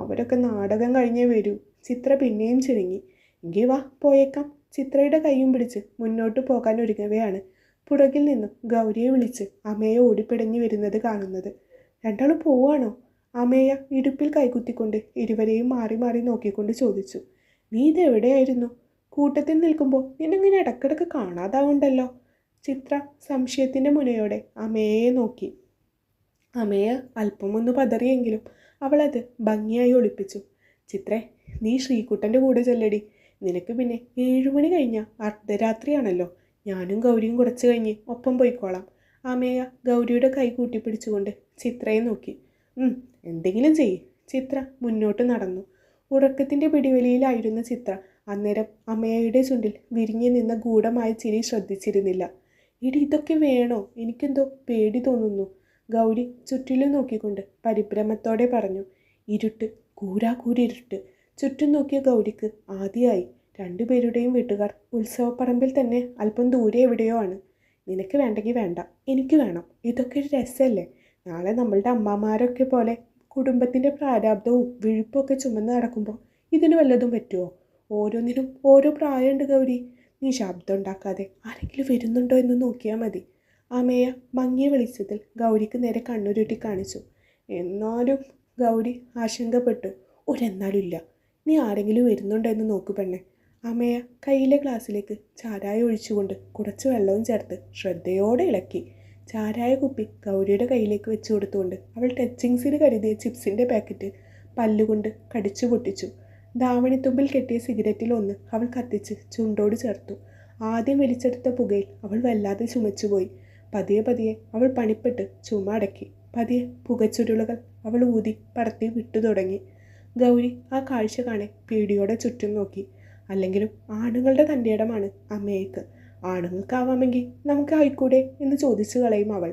അവരൊക്കെ നാടകം കഴിഞ്ഞേ വരൂ. ചിത്ര പിന്നെയും ചിണുങ്ങി. എങ്കിൽ വാ പോയേക്കാം. ചിത്രയുടെ കൈയും പിടിച്ച് മുന്നോട്ട് പോകാൻ ഒരുങ്ങവെയാണ് പുറകിൽ നിന്നും ഗൗരിയെ വിളിച്ച് അമ്മയെ ഓടിപ്പിടഞ്ഞു വരുന്നത് കാണുന്നത്. രണ്ടാളും പോവാണോ? അമ്മയ ഇടുപ്പിൽ കൈകുത്തിക്കൊണ്ട് ഇരുവരെയും മാറി മാറി നോക്കിക്കൊണ്ട് ചോദിച്ചു. നീ ഇതെവിടെയായിരുന്നു? കൂട്ടത്തിൽ നിൽക്കുമ്പോൾ നിന്നിങ്ങനെ ഇടക്കിടക്ക് കാണാതാവുണ്ടല്ലോ. ചിത്ര സംശയത്തിൻ്റെ മുനയോടെ അമ്മയെ നോക്കി. അമ്മയ അല്പമൊന്ന് പതറിയെങ്കിലും അവളത് ഭംഗിയായി ഒളിപ്പിച്ചു. ചിത്രേ, നീ ശ്രീകുട്ടൻ്റെ കൂടെ ചെല്ലടി. നിനക്ക് പിന്നെ 7 മണി കഴിഞ്ഞാൽ അർദ്ധരാത്രിയാണല്ലോ. ഞാനും ഗൗരിയും കുറച്ച് കഴിഞ്ഞ് ഒപ്പം പോയിക്കോളാം. അമ്മയ ഗൗരിയുടെ കൈ കൂട്ടിപ്പിടിച്ചുകൊണ്ട് ചിത്രയെ നോക്കി. എന്തെങ്കിലും ചെയ്യ്. ചിത്ര മുന്നോട്ട് നടന്നു. ഉറക്കത്തിൻ്റെ പിടിവലിയിലായിരുന്ന ചിത്ര അന്നേരം അമ്മയുടെ ചുണ്ടിൽ വിരിഞ്ഞു നിന്ന ഗൂഢമായ ചിരി ശ്രദ്ധിച്ചിരുന്നില്ല. ഇടി ഇതൊക്കെ വേണോ? എനിക്കെന്തോ പേടി തോന്നുന്നു. ഗൗരി ചുറ്റിലും നോക്കിക്കൊണ്ട് പരിഭ്രമത്തോടെ പറഞ്ഞു. ഇരുട്ട്, കൂരാകൂരിരുട്ട്. ചുറ്റും നോക്കിയ ഗൗരിക്ക് ആദ്യമായി. 2 പേരുടെയും വീട്ടുകാർ ഉത്സവപ്പറമ്പിൽ തന്നെ അല്പം ദൂരെ എവിടെയോ ആണ്. നിനക്ക് വേണ്ടെങ്കിൽ വേണ്ട, എനിക്ക് വേണം. ഇതൊക്കെ ഒരു രസമല്ലേ? നാളെ നമ്മളുടെ അമ്മമാരൊക്കെ പോലെ കുടുംബത്തിൻ്റെ പ്രാരാബ്ദവും വിഴുപ്പൊക്കെ ചുമന്ന് നടക്കുമ്പോൾ ഇതിന് വല്ലതും പറ്റുമോ? ഓരോന്നിനും ഓരോ പ്രായമുണ്ട് ഗൗരി. നീ ശബ്ദം ഉണ്ടാക്കാതെ ആരെങ്കിലും വരുന്നുണ്ടോ എന്ന് നോക്കിയാൽ മതി. അമ്മയ മങ്ങിയ വെളിച്ചത്തിൽ ഗൗരിക്ക് നേരെ കണ്ണുരുട്ടി കാണിച്ചു. എന്നാലും ഗൗരി ആശങ്കപ്പെട്ടു. ഒരെന്നാലും ഇല്ല. നീ ആരെങ്കിലും വരുന്നുണ്ടോ എന്ന് നോക്കു പെണ്ണെ. അമ്മയ കയ്യിലെ ഗ്ലാസ്സിലേക്ക് ചാരായ ഒഴിച്ചുകൊണ്ട് കുറച്ച് വെള്ളവും ചേർത്ത് ശ്രദ്ധയോടെ ഇളക്കി. ചാരായ കുപ്പി ഗൗരിയുടെ കയ്യിലേക്ക് വെച്ച് കൊടുത്തുകൊണ്ട് അവൾ ടച്ചിങ്സിന് കരുതിയ ചിപ്സിൻ്റെ പാക്കറ്റ് പല്ലുകൊണ്ട് കടിച്ചു പൊട്ടിച്ചു. ധാവണിത്തുമ്പിൽ കെട്ടിയ സിഗരറ്റിൽ ഒന്ന് അവൾ കത്തിച്ച് ചുണ്ടോട് ചേർത്തു. ആദ്യം വലിച്ചെടുത്ത പുകയിൽ അവൾ വല്ലാതെ ചുമച്ചുപോയി. പതിയെ അവൾ പണിപ്പെട്ട് ചുമ അടക്കി. പതിയെ പുകച്ചുരുളുകൾ അവൾ ഊതി പടത്തി വിട്ടു തുടങ്ങി. ഗൗരി ആ കാഴ്ച കാണെ പേടിയോടെ ചുറ്റും നോക്കി. അല്ലെങ്കിലും ആണുങ്ങളുടെ തൻ്റെ ഇടമാണ് അമ്മയ്ക്ക്. ആണുങ്ങൾക്കാവാമെങ്കിൽ നമുക്ക് ആയിക്കൂടെ എന്ന് ചോദിച്ചു കളയും അവൾ.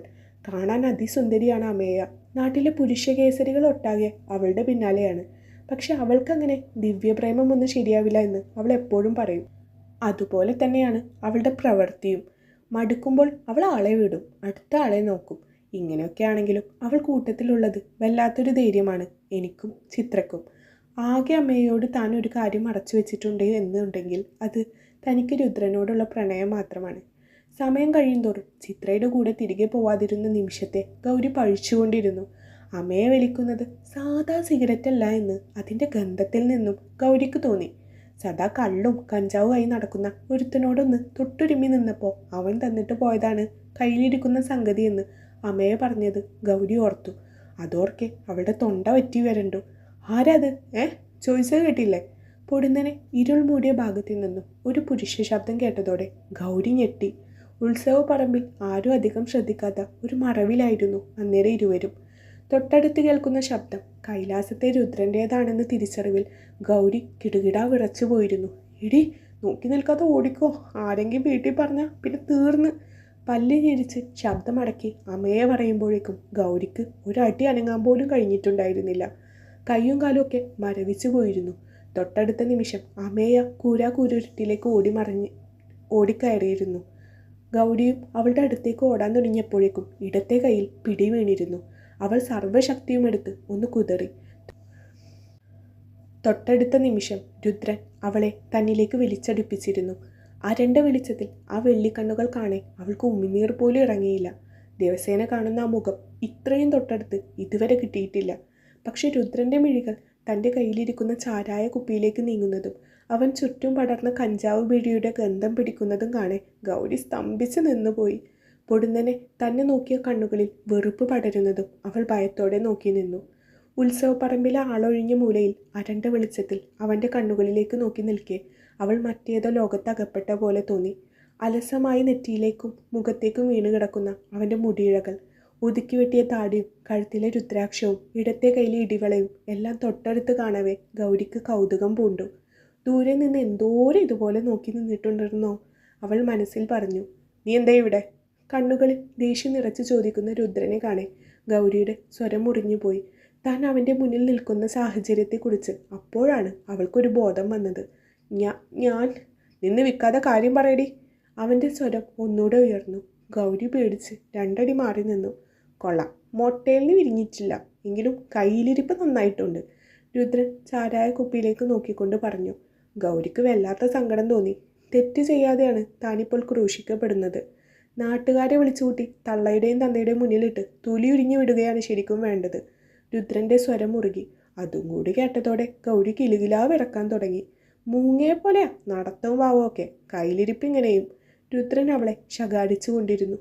കാണാൻ അതിസുന്ദരിയാണ് അമ്മയ്യ. നാട്ടിലെ പുരുഷ കേസരികൾ ഒട്ടാകെ അവളുടെ പിന്നാലെയാണ്. പക്ഷെ അവൾക്കങ്ങനെ ദിവ്യപ്രേമമൊന്നും ശരിയാവില്ല എന്ന് അവൾ എപ്പോഴും പറയും. അതുപോലെ തന്നെയാണ് അവളുടെ പ്രവൃത്തിയും. മടുക്കുമ്പോൾ അവൾ ആളെ വിടും, അടുത്ത ആളെ നോക്കും. ഇങ്ങനെയൊക്കെ ആണെങ്കിലും അവൾ കൂട്ടത്തിലുള്ളത് വല്ലാത്തൊരു ധൈര്യമാണ് എനിക്കും ചിത്രക്കും. ആകെ അമ്മയോട് താൻ ഒരു കാര്യം അടച്ചു വെച്ചിട്ടുണ്ട് എന്നുണ്ടെങ്കിൽ അത് തനിക്ക് രുദ്രനോടുള്ള പ്രണയം മാത്രമാണ്. സമയം കഴിയുന്തോറും ചിത്രയുടെ കൂടെ തിരികെ പോവാതിരുന്ന നിമിഷത്തെ ഗൗരി പഴിച്ചുകൊണ്ടിരുന്നു. അമ്മയെ വലിക്കുന്നത് സാധാ സിഗരറ്റ് അല്ല എന്ന് അതിൻ്റെ ഗന്ധത്തിൽ നിന്നും ഗൗരിക്ക് തോന്നി. സദാ കള്ളും കഞ്ചാവുമായി നടക്കുന്ന ഒരുത്തനോടൊന്ന് തൊട്ടുരുമ്മി നിന്നപ്പോൾ അവൻ തന്നിട്ട് പോയതാണ് കയ്യിലിരിക്കുന്ന സംഗതിയെന്ന് അമ്മയെ പറഞ്ഞത് ഗൗരി ഓർത്തു. അതോർക്കെ അവളുടെ തൊണ്ട വറ്റി വരണ്ടു. ആരാത്? ചോദിച്ചത് കേട്ടില്ലേ? പൊടുന്നനെ ഇരുൾ മൂടിയ ഭാഗത്തു നിന്നും ഒരു പുരുഷ ശബ്ദം കേട്ടതോടെ ഗൗരി ഞെട്ടി. ഉത്സവ പറമ്പിൽ ആരും അധികം ശ്രദ്ധിക്കാത്ത ഒരു മറവിലായിരുന്നു അന്നേരം ഇരുവരും. തൊട്ടടുത്ത് കേൾക്കുന്ന ശബ്ദം കൈലാസത്തെ രുദ്രൻ്റേതാണെന്ന് തിരിച്ചറിവിൽ ഗൗരി കിടുകിടാ വിറച്ചു പോയിരുന്നു. ഇടി, നോക്കി നിൽക്കാതെ ഓടിക്കോ, ആരെങ്കിലും വീട്ടിൽ പറഞ്ഞാൽ പിന്നെ തീർന്ന്. പല്ല് ഞെരിച്ച് ശബ്ദമടക്കി അമ്മയെ പറയുമ്പോഴേക്കും ഗൗരിക്ക് ഒരടി അനങ്ങാൻ പോലും കഴിഞ്ഞിട്ടുണ്ടായിരുന്നില്ല. കയ്യും കാലും ഒക്കെ മരവിച്ചു പോയിരുന്നു. തൊട്ടടുത്ത നിമിഷം അമ്മയ കൂരാകൂരുട്ടിലേക്ക് ഓടിക്കയറിയിരുന്നു. ഗൗരിയും അവളുടെ അടുത്തേക്ക് ഓടാൻ തുടങ്ങിയപ്പോഴേക്കും ഇടത്തെ കയ്യിൽ പിടി വീണിരുന്നു. അവൾ സർവ്വശക്തിയും എടുത്ത് ഒന്ന് കുതറി. തൊട്ടടുത്ത നിമിഷം രുദ്രൻ അവളെ തന്നിലേക്ക് വലിച്ചടിപ്പിച്ചിരുന്നു. അരണ്ട വെളിച്ചത്തിൽ ആ വെള്ളിക്കണ്ണുകൾ കാണെ അവൾക്ക് ഉമിനീർ പോലും ഇറങ്ങിയില്ല. ദിവസേന കാണുന്ന ആ മുഖം ഇത്രയും തൊട്ടടുത്ത് ഇതുവരെ കിട്ടിയിട്ടില്ല. പക്ഷെ രുദ്രൻ്റെ മിഴികൾ തൻ്റെ കയ്യിലിരിക്കുന്ന ചാരായ കുപ്പിയിലേക്ക് നീങ്ങുന്നതും അവൻ ചുറ്റും പടർന്ന കഞ്ചാവ് ബീഡിയുടെ ഗന്ധം പിടിക്കുന്നതും കാണെ ഗൗരി സ്തംഭിച്ച് നിന്നുപോയി. പൊടുന്നനെ തന്നെ നോക്കിയ കണ്ണുകളിൽ വെറുപ്പ് പടരുന്നതും അവൾ ഭയത്തോടെ നോക്കി നിന്നു. ഉത്സവപ്പറമ്പിലെ ആളൊഴിഞ്ഞ മൂലയിൽ അരണ്ട വെളിച്ചത്തിൽ അവൻ്റെ കണ്ണുകളിലേക്ക് നോക്കി നിൽക്കെ അവൾ മറ്റേതോ ലോകത്തകപ്പെട്ട പോലെ തോന്നി. അലസമായി നെറ്റിയിലേക്കും മുഖത്തേക്കും വീണ് കിടക്കുന്ന അവൻ്റെ മുടിയിഴകൾ, ഒതുക്കി വെട്ടിയ താടിയും കഴുത്തിലെ രുദ്രാക്ഷവും ഇടത്തെ കയ്യിലെ ഇടിവളയും എല്ലാം തൊട്ടടുത്ത് കാണവേ ഗൗരിക്ക് കൗതുകം പൂണ്ടു. ദൂരെ നിന്ന് എന്തോരം ഇതുപോലെ നോക്കി നിന്നിട്ടുണ്ടെന്നോ അവൾ മനസ്സിൽ പറഞ്ഞു. നീ എന്താ ഇവിടെ? കണ്ണുകളിൽ ദേഷ്യം നിറച്ച് ചോദിക്കുന്ന രുദ്രനെ കാണെ ഗൗരിയുടെ സ്വരം മുറിഞ്ഞുപോയി. താൻ അവൻ്റെ മുന്നിൽ നിൽക്കുന്ന സാഹചര്യത്തെക്കുറിച്ച് അപ്പോഴാണ് അവൾക്കൊരു ബോധം വന്നത്. ഞാൻ നിന്ന് വിൽക്കാതെ കാര്യം പറയടി. അവൻ്റെ സ്വരം ഒന്നുകൂടെ ഉയർന്നു. ഗൗരി പേടിച്ച് രണ്ടടി മാറി നിന്നു. കൊള്ളാം, മൊട്ടേലിന് വിരിഞ്ഞിട്ടില്ല, എങ്കിലും കയ്യിലിരിപ്പ് നന്നായിട്ടുണ്ട്. രുദ്രൻ ചാരായ കുപ്പിയിലേക്ക് നോക്കിക്കൊണ്ട് പറഞ്ഞു. ഗൗരിക്ക് വല്ലാത്ത സങ്കടം തോന്നി. തെറ്റ് ചെയ്യാതെയാണ് താനിപ്പോൾ ക്രൂശിക്കപ്പെടുന്നത്. നാട്ടുകാരെ വിളിച്ചുകൂട്ടി തള്ളയുടെയും തന്തയുടെയും മുന്നിലിട്ട് തൊലിയുരിഞ്ഞു വിടുകയാണ് ശരിക്കും വേണ്ടത്. രുദ്രൻ്റെ സ്വരം മുറുകി. അതും കൂടി കേട്ടതോടെ ഗൗരി കിലുകിലാ വിറക്കാൻ തുടങ്ങി. മൂങ്ങയെ പോലെയാ നടത്തവും ഭാവവും ഒക്കെ, കയ്യിലിരിപ്പ് ഇങ്ങനെയും. രുദ്രൻ അവളെ ശകാരിച്ചു കൊണ്ടിരുന്നു.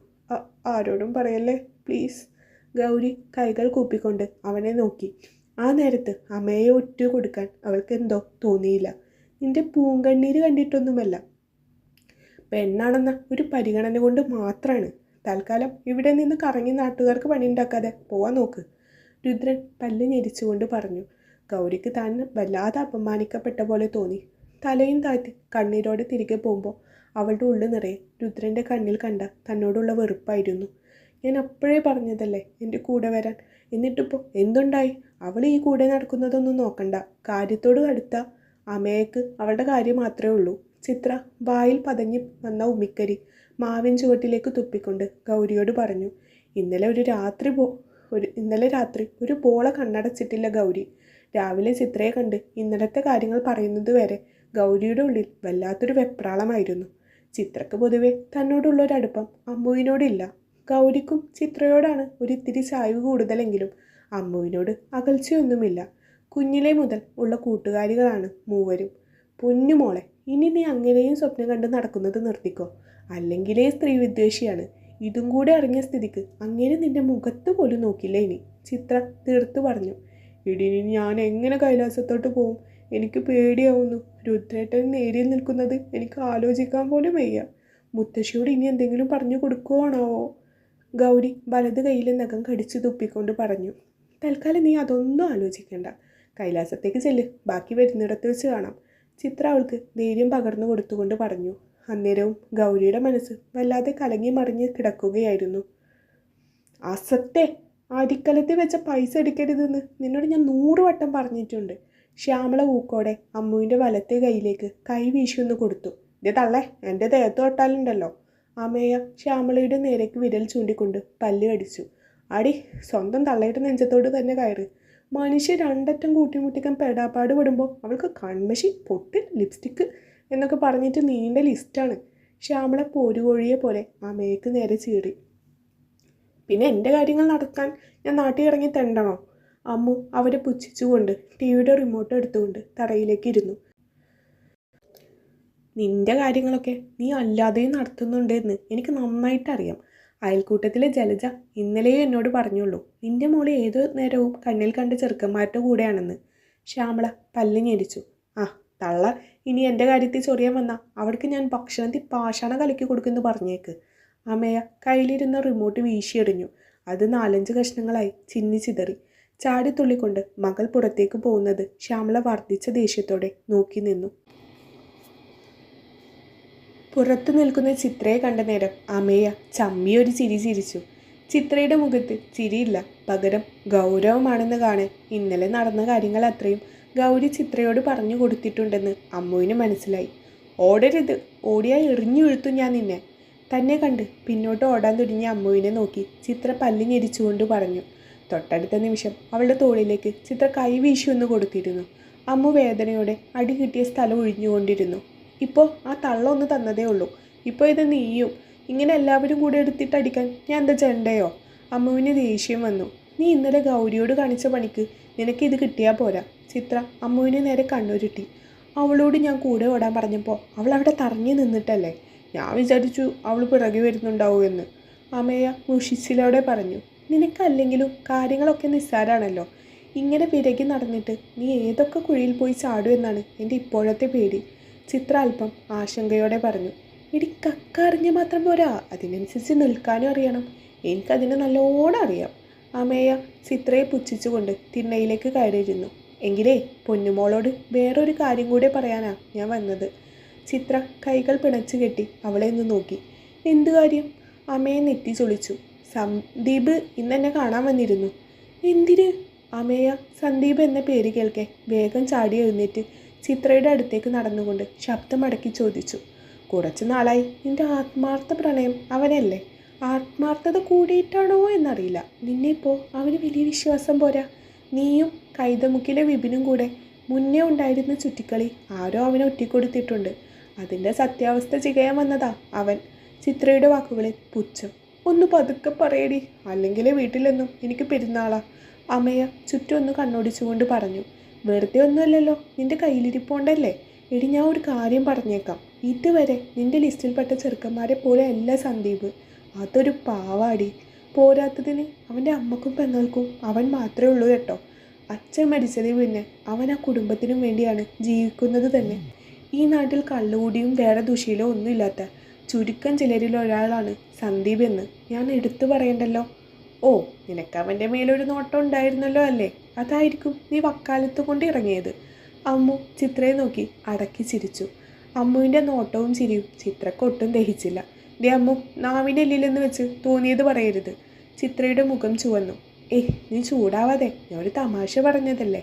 ആരോടും പറയല്ലേ പ്ലീസ്. ഗൗരി കൈകൾ കൂപ്പിക്കൊണ്ട് അവനെ നോക്കി. ആ നേരത്ത് അമ്മയെ ഒറ്റ കൊടുക്കാൻ അവൾക്ക് എന്തോ തോന്നിയില്ല. നിന്റെ പൂങ്കണ്ണീര് കണ്ടിട്ടൊന്നുമല്ല, പെണ്ണാണെന്ന ഒരു പരിഗണന കൊണ്ട് മാത്രമാണ്. തൽക്കാലം ഇവിടെ നിന്ന് കറങ്ങി നാട്ടുകാർക്ക് പണിയുണ്ടാക്കാതെ പോവാൻ നോക്ക്. രുദ്രൻ പല്ല് ഞെരിച്ചുകൊണ്ട് പറഞ്ഞു. ഗൗരിക്ക് താൻ വല്ലാതെ അപമാനിക്കപ്പെട്ട പോലെ തോന്നി. തലയും താഴ്ത്തി കണ്ണീരോടെ തിരികെ പോകുമ്പോൾ അവളുടെ ഉള്ളിൽ നിറയെ രുദ്രൻ്റെ കണ്ണിൽ കണ്ട തന്നോടുള്ള വെറുപ്പായിരുന്നു. ഞാൻ അപ്പോഴേ പറഞ്ഞതല്ലേ എൻ്റെ കൂടെ വരാൻ. എന്നിട്ടിപ്പോൾ എന്തുണ്ടായി? അവൾ ഈ കൂടെ നടക്കുന്നതൊന്നും നോക്കണ്ട. കാര്യത്തോട് അടുത്ത അമ്മയ്ക്ക് അവളുടെ കാര്യം മാത്രമേ ഉള്ളൂ. ചിത്ര വായിൽ പതഞ്ഞ് വന്ന ഉമ്മിക്കരി മാവിൻ ചുവട്ടിലേക്ക് തുപ്പിക്കൊണ്ട് ഗൗരിയോട് പറഞ്ഞു. ഇന്നലെ രാത്രി ഒരു പോള കണ്ണടച്ചിട്ടില്ല ഗൗരി. രാവിലെ ചിത്രയെ കണ്ട് ഇന്നലത്തെ കാര്യങ്ങൾ പറയുന്നത് വരെ ഗൗരിയുടെ ഉള്ളിൽ വല്ലാത്തൊരു വെപ്രാളമായിരുന്നു. ചിത്രക്ക് പൊതുവെ തന്നോടുള്ളൊരടുപ്പം അമ്മുവിനോടില്ല. ഗൗരിക്കും ചിത്രയോടാണ് ഒരിത്തിരി ചായ്വ് കൂടുതലെങ്കിലും അമ്മുവിനോട് അകൽച്ചയൊന്നുമില്ല. കുഞ്ഞിലെ മുതൽ ഉള്ള കൂട്ടുകാരികളാണ് മൂവരും. പൊന്നുമോളെ, ഇനി നീ അങ്ങനെയും സ്വപ്നം കണ്ട് നടക്കുന്നത് നിർത്തിക്കോ. അല്ലെങ്കിലേ സ്ത്രീ വിദ്വേഷിയാണ്. ഇതും കൂടെ അറിഞ്ഞ സ്ഥിതിക്ക് അങ്ങനെ നിന്റെ മുഖത്ത് പോലും നോക്കില്ല ഇനി. ചിത്ര തീർത്തു പറഞ്ഞു. ഇടിനി ഞാൻ എങ്ങനെ കൈലാസത്തോട്ട് പോവും? എനിക്ക് പേടിയാവുന്നു. രുദ്രേട്ടൻ നേരിൽ നിൽക്കുന്നത് എനിക്ക് ആലോചിക്കാൻ പോലും വയ്യ. മുത്തശ്ശിയോട് ഇനി എന്തെങ്കിലും പറഞ്ഞു കൊടുക്കുവാണാവോ? ഗൗരി വലത് കൈയിലെ നഖം കടിച്ചു തുപ്പിക്കൊണ്ട് പറഞ്ഞു. തൽക്കാലം നീ അതൊന്നും ആലോചിക്കണ്ട. കൈലാസത്തേക്ക് ചെല്ല്, ബാക്കി വരുന്നിടത്ത് വെച്ച് കാണാം. ചിത്ര അവൾക്ക് ധൈര്യം പകർന്നു കൊടുത്തുകൊണ്ട് പറഞ്ഞു. അന്നേരവും ഗൗരിയുടെ മനസ്സ് വല്ലാതെ കലങ്ങി മറിഞ്ഞ് കിടക്കുകയായിരുന്നു. അസത്തെ, അരിക്കലത്തിൽ വെച്ച പൈസ എടുക്കരുതെന്ന് നിന്നോട് ഞാൻ 100 വട്ടം പറഞ്ഞിട്ടുണ്ട്. ശ്യാമള ഊക്കോടെ അമ്മുവിൻ്റെ വലത്തെ കൈയിലേക്ക് കൈ വീശിയൊന്ന് കൊടുത്തു. ഇത് തള്ളേ, എൻ്റെ ദേഹത്ത് തൊട്ടാലുണ്ടല്ലോ. അമ്മയ ശ്യാമളയുടെ നേരേക്ക് വിരൽ ചൂണ്ടിക്കൊണ്ട് പല്ല് കടിച്ചു. അടി, സ്വന്തം തള്ളയുടെ നെഞ്ചത്തോട് തന്നെ കയറ്. മനുഷ്യ രണ്ടറ്റം കൂട്ടിമുട്ടിക്കാൻ പെടാപ്പാട് വിടുമ്പോൾ അവൾക്ക് കൺമശി, പൊട്ട്, ലിപ്സ്റ്റിക്ക് എന്നൊക്കെ പറഞ്ഞിട്ട് നീണ്ട ലിസ്റ്റാണ്. ശ്യാമള പോരുകോഴിയെ പോലെ അമ്മയ്ക്ക് നേരെ ചീറി. പിന്നെ എൻ്റെ കാര്യങ്ങൾ നടക്കാൻ ഞാൻ നാട്ടിൽ ഇറങ്ങി തെണ്ടണോ? അമ്മു അവരെ പുച്ഛിച്ചുകൊണ്ട് ടി വിയുടെ റിമോട്ട് എടുത്തുകൊണ്ട് തറയിലേക്ക് ഇരുന്നു. നിന്റെ കാര്യങ്ങളൊക്കെ നീ അല്ലാതെയും നടത്തുന്നുണ്ട് എന്ന് എനിക്ക് നന്നായിട്ടറിയാം. അയൽക്കൂട്ടത്തിലെ ജലജ ഇന്നലെയും എന്നോട് പറഞ്ഞുള്ളൂ നിന്റെ മോളെ ഏതു നേരവും കണ്ണിൽ കണ്ട ചെറുക്കന്മാരുടെ കൂടെയാണെന്ന്. ശ്യാമള പല്ല് ഞെരിച്ചു. ആ തള്ള ഇനി എൻ്റെ കാര്യത്തിൽ ചൊറിയാൻ വന്നാൽ അവൾക്ക് ഞാൻ ഭക്ഷണത്തിൽ പാഷാണ കലക്കി കൊടുക്കുമെന്ന് പറഞ്ഞേക്ക്. അമ്മയ കയ്യിലിരുന്ന റിമോട്ട് വീശിയെറിഞ്ഞു. അത് 4-5 കഷ്ണങ്ങളായി ചിന്നി ചിതറി. ചാടിത്തുള്ളിക്കൊണ്ട് മകൾ പുറത്തേക്ക് പോകുന്നത് ശ്യാമള വർദ്ധിച്ച ദേഷ്യത്തോടെ നോക്കി നിന്നു. പുറത്തു നിൽക്കുന്ന ചിത്രയെ കണ്ട നേരം അമ്മയ ചമ്മിയൊരു ചിരി ചിരിച്ചു. ചിത്രയുടെ മുഖത്ത് ചിരിയില്ല, പകരം ഗൗരവമാണെന്ന് കാണാൻ ഇന്നലെ നടന്ന കാര്യങ്ങൾ അത്രയും ഗൗരി ചിത്രയോട് പറഞ്ഞു കൊടുത്തിട്ടുണ്ടെന്ന് അമ്മുവിന് മനസ്സിലായി. ഓടരുത്, ഓടിയായി എറിഞ്ഞു വീഴ്ത്തും ഞാൻ നിന്നെ. തന്നെ കണ്ട് പിന്നോട്ട് ഓടാൻ തുടങ്ങിയ അമ്മുവിനെ നോക്കി ചിത്ര പല്ല് ഞെരിച്ചുകൊണ്ട് പറഞ്ഞു. തൊട്ടടുത്ത നിമിഷം അവളുടെ തോളിലേക്ക് ചിത്ര കൈ വീശിയൊന്ന് കൊടുത്തിരുന്നു. അമ്മു വേദനയോടെ അടി കിട്ടിയ സ്ഥലം ഒഴിഞ്ഞുകൊണ്ടിരുന്നു. ഇപ്പോൾ ആ തള്ള ഒന്ന് തന്നതേ ഉള്ളൂ, ഇപ്പോൾ ഇത് നീയും. ഇങ്ങനെ എല്ലാവരും കൂടെ എടുത്തിട്ട് അടിക്കാൻ ഞാൻ എന്താ ചെണ്ടയോ? അമ്മുവിന് ദേഷ്യം വന്നു. നീ ഇന്നലെ ഗൗരിയോട് കാണിച്ച പണിക്ക് നിനക്ക് ഇത് കിട്ടിയാൽ പോരാ. ചിത്ര അമ്മുവിന് നേരെ കണ്ണുരുട്ടി. അവളോട് ഞാൻ കൂടെ ഓടാൻ പറഞ്ഞപ്പോൾ അവൾ അവിടെ തറഞ്ഞു നിന്നിട്ടല്ലേ. ഞാൻ വിചാരിച്ചു അവൾ പിറകെ വരുന്നുണ്ടാവുമെന്ന്. അമ്മയ മുഷിച്ചിലോടെ പറഞ്ഞു. നിനക്കല്ലെങ്കിലും കാര്യങ്ങളൊക്കെ നിസ്സാരാണല്ലോ. ഇങ്ങനെ പിറകെ നടന്നിട്ട് നീ ഏതൊക്കെ കുഴിയിൽ പോയി ചാടുമെന്നാണ് എൻ്റെ ഇപ്പോഴത്തെ പേടി. ചിത്ര അല്പം ആശങ്കയോടെ പറഞ്ഞു. ഇടി കക്കറിഞ്ഞ് മാത്രം പോരാ, അതിനനുസരിച്ച് നിൽക്കാനും അറിയണം. എനിക്കതിനെ നല്ലോണം അറിയാം. അമ്മയ ചിത്രയെ പുച്ഛിച്ചുകൊണ്ട് തിണ്ണയിലേക്ക് കയറിയിരുന്നു. എങ്കിലേ പൊന്നുമോളോട് വേറൊരു കാര്യം കൂടെ പറയാനാ ഞാൻ വന്നത്. ചിത്ര കൈകൾ പിണച്ചു കെട്ടി അവളെ ഒന്ന് നോക്കി. എന്തു കാര്യം? അമ്മയെ നെറ്റി ചൊളിച്ചു. സന്ദീപ് ഇന്നെന്നെ കാണാൻ വന്നിരുന്നു. എന്തിന്? അമ്മയ സന്ദീപ് എന്ന പേര് കേൾക്കെ വേഗം ചാടി എഴുന്നേറ്റ് ചിത്രയുടെ അടുത്തേക്ക് നടന്നുകൊണ്ട് ശബ്ദമടക്കി ചോദിച്ചു. കുറച്ചു നാളായി നിന്റെ ആത്മാർത്ഥ പ്രണയം അവനല്ലേ? ആത്മാർത്ഥത കൂടിയിട്ടാണോ എന്നറിയില്ല. നിന്നെ ഇപ്പോൾ അവന് വലിയ വിശ്വാസം പോരാ. നീയും കൈതമുക്കിലെ വിപിനും കൂടെ മുന്നേ ഉണ്ടായിരുന്ന ചുറ്റിക്കളി ആരോ അവനെ ഒറ്റിക്കൊടുത്തിട്ടുണ്ട്. അതിൻ്റെ സത്യാവസ്ഥ ചികയാൻ വന്നതാ അവൻ. ചിത്രയുടെ വാക്കുകളിൽ പുച്ഛം. ഒന്ന് പതുക്കെ പറയടി, അല്ലെങ്കിൽ വീട്ടിലെന്നും എനിക്ക് പെരുന്നാളാ. അമ്മയ ചുറ്റൊന്ന് കണ്ണോടിച്ചുകൊണ്ട് പറഞ്ഞു. വെറുതെ ഒന്നുമല്ലല്ലോ, നിന്റെ കയ്യിലിരിപ്പോണ്ടല്ലേ. എടി ഞാൻ ഒരു കാര്യം പറഞ്ഞേക്കാം. ഇതുവരെ നിന്റെ ലിസ്റ്റിൽപ്പെട്ട ചെറുക്കന്മാരെ പോലെ അല്ല സന്ദീപ്. അതൊരു പാവാടി. പോരാത്തതിന് അവൻ്റെ അമ്മക്കും പെങ്ങൾക്കും അവൻ മാത്രമേ ഉള്ളൂ കേട്ടോ. അച്ഛൻ മരിച്ചതിൽ പിന്നെ അവൻ ആ കുടുംബത്തിനും വേണ്ടിയാണ് ജീവിക്കുന്നത് തന്നെ. ഈ നാട്ടിൽ കള്ളുകൂടിയും വേറെ ദുശീലോ ഒന്നുമില്ലാത്ത ചുരുക്കം ചിലരിൽ ഒരാളാണ് സന്ദീപ് എന്ന് ഞാൻ എടുത്തു പറയണ്ടല്ലോ. ഓ, നിനക്ക് അവൻ്റെ മേലൊരു നോട്ടം ഉണ്ടായിരുന്നല്ലോ അല്ലേ? അതായിരിക്കും നീ വക്കാലത്ത് കൊണ്ട് ഇറങ്ങിയത്. അമ്മു ചിത്രയെ നോക്കി അടക്കി ചിരിച്ചു. അമ്മുവിൻ്റെ നോട്ടവും ചിരിയും ചിത്രക്കൊട്ടും ദഹിച്ചില്ല. ദേ അമ്മു, നാവിൻ്റെ എല്ലിലെന്ന് വെച്ച് തോന്നിയത് പറയരുത്. ചിത്രയുടെ മുഖം ചുവന്നു. നീ ചൂടാവാതെ, ഞാൻ ഒരു തമാശ പറഞ്ഞതല്ലേ.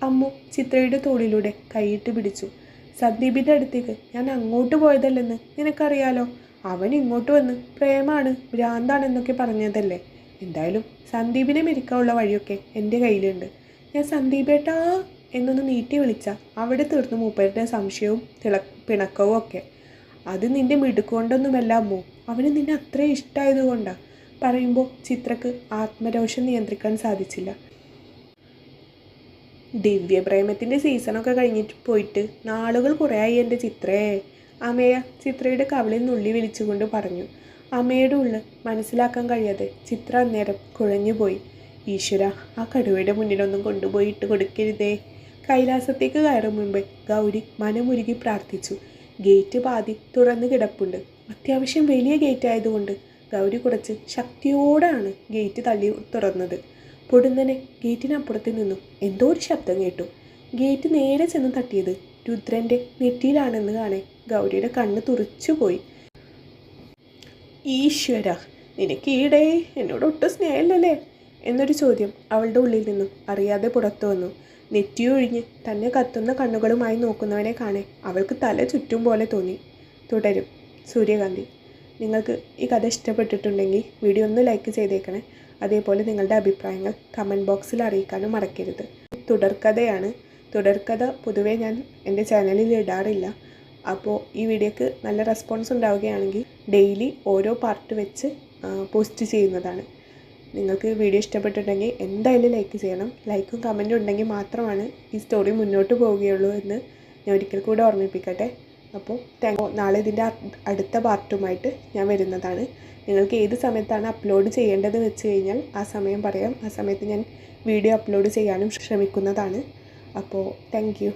അമ്മു ചിത്രയുടെ തോളിലൂടെ കൈയിട്ട് പിടിച്ചു. സന്ദീപിൻ്റെ അടുത്തേക്ക് ഞാൻ അങ്ങോട്ട് പോയതല്ലെന്ന് നിനക്കറിയാലോ. അവൻ ഇങ്ങോട്ട് വന്ന് പ്രേമാണ് ഭ്രാന്താണെന്നൊക്കെ പറഞ്ഞതല്ലേ. എന്തായാലും സന്ദീപിനെ മെരിക്കാനുള്ള വഴിയൊക്കെ എൻ്റെ കയ്യിലുണ്ട്. ഞാൻ സന്ദീപേട്ടാ എന്നൊന്ന് നീട്ടി വിളിച്ചാൽ അവിടെ തീർന്നു മൂപ്പരുടെ സംശയവും പിണക്കവും ഒക്കെ. അത് നിൻ്റെ മിടുക്കൊണ്ടൊന്നുമല്ല അമ്മു, അവന് നിന്നെ അത്രയും ഇഷ്ടമായതുകൊണ്ടാണ്. പറയുമ്പോൾ ചിത്രക്ക് ആത്മരോഷം നിയന്ത്രിക്കാൻ സാധിച്ചില്ല. ദിവ്യപ്രേമത്തിൻ്റെ സീസണൊക്കെ കഴിഞ്ഞിട്ട് പോയിട്ട് നാളുകൾ കുറേയായി എൻ്റെ ചിത്രയെ. അമ്മയ ചിത്രയുടെ കവിളിൽ നുള്ളി വിളിച്ചുകൊണ്ട് പറഞ്ഞു. അമ്മയുടെ ഉള്ളിൽ മനസ്സിലാക്കാൻ കഴിയാതെ ചിത്ര അന്നേരം കുഴഞ്ഞുപോയി. ഈശ്വര, ആ കടുവയുടെ മുന്നിലൊന്നും കൊണ്ടുപോയി ഇട്ട് കൊടുക്കരുതേ. കൈലാസത്തേക്ക് കയറും മുമ്പേ ഗൗരി മനമുരുകി പ്രാർത്ഥിച്ചു. ഗേറ്റ് പാതി തുറന്നു കിടപ്പുണ്ട്. അത്യാവശ്യം വലിയ ഗേറ്റ് ആയതുകൊണ്ട് ഗൗരി കുറച്ച് ശക്തിയോടാണ് ഗേറ്റ് തള്ളി തുറന്നത്. പൊടുന്നനെ ഗേറ്റിനപ്പുറത്ത് നിന്നും എന്തോ ഒരു ശബ്ദം കേട്ടു. ഗേറ്റ് നേരെ ചെന്ന് തട്ടിയത് രുദ്രൻ്റെ നെറ്റിയിലാണെന്ന് കാണെ ഗൗരിയുടെ കണ്ണ് തുറിച്ചുപോയി. ഈശ്വര, നിനക്ക് ഈടെ എന്നോട് ഒട്ടും സ്നേഹമില്ലല്ലേ എന്നൊരു ചോദ്യം അവളുടെ ഉള്ളിൽ നിന്നും അറിയാതെ പുറത്തു വന്നു. നെറ്റിയൊഴിഞ്ഞ് തന്നെ കത്തുന്ന കണ്ണുകളുമായി നോക്കുന്നവനെ കാണെ അവൾക്ക് തല ചുറ്റും പോലെ തോന്നി. തുടരും. സൂര്യകാന്തി. നിങ്ങൾക്ക് ഈ കഥ ഇഷ്ടപ്പെട്ടിട്ടുണ്ടെങ്കിൽ വീഡിയോ ഒന്ന് ലൈക്ക് ചെയ്തേക്കണേ. അതേപോലെ നിങ്ങളുടെ അഭിപ്രായങ്ങൾ കമൻറ്റ് ബോക്സിൽ അറിയിക്കാനും മറക്കരുത്. തുടർക്കഥയാണ്. തുടർക്കഥ പൊതുവേ ഞാൻ എൻ്റെ ചാനലിൽ ഇടാറില്ല. അപ്പോൾ ഈ വീഡിയോക്ക് നല്ല റെസ്പോൺസ് ഉണ്ടാവുകയാണെങ്കിൽ ഡെയിലി ഓരോ പാർട്ട് വെച്ച് പോസ്റ്റ് ചെയ്യുന്നതാണ്. നിങ്ങൾക്ക് വീഡിയോ ഇഷ്ടപ്പെട്ടിട്ടുണ്ടെങ്കിൽ എന്തായാലും ലൈക്ക് ചെയ്യണം. ലൈക്കും കമൻറ്റും ഉണ്ടെങ്കിൽ മാത്രമാണ് ഈ സ്റ്റോറി മുന്നോട്ട് പോവുകയുള്ളൂ എന്ന് ഞാൻ ഒരിക്കൽ കൂടെ ഓർമ്മിപ്പിക്കട്ടെ. അപ്പോൾ നാളെ ഇതിൻ്റെ അടുത്ത പാർട്ടുമായിട്ട് ഞാൻ വരുന്നതാണ്. നിങ്ങൾക്ക് ഏത് സമയത്താണ് അപ്ലോഡ് ചെയ്യേണ്ടത് വെച്ച് കഴിഞ്ഞാൽ ആ സമയം പറയാം. ആ സമയത്ത് ഞാൻ വീഡിയോ അപ്ലോഡ് ചെയ്യാനും ശ്രമിക്കുന്നതാണ്. അപ്പോൾ താങ്ക് യു.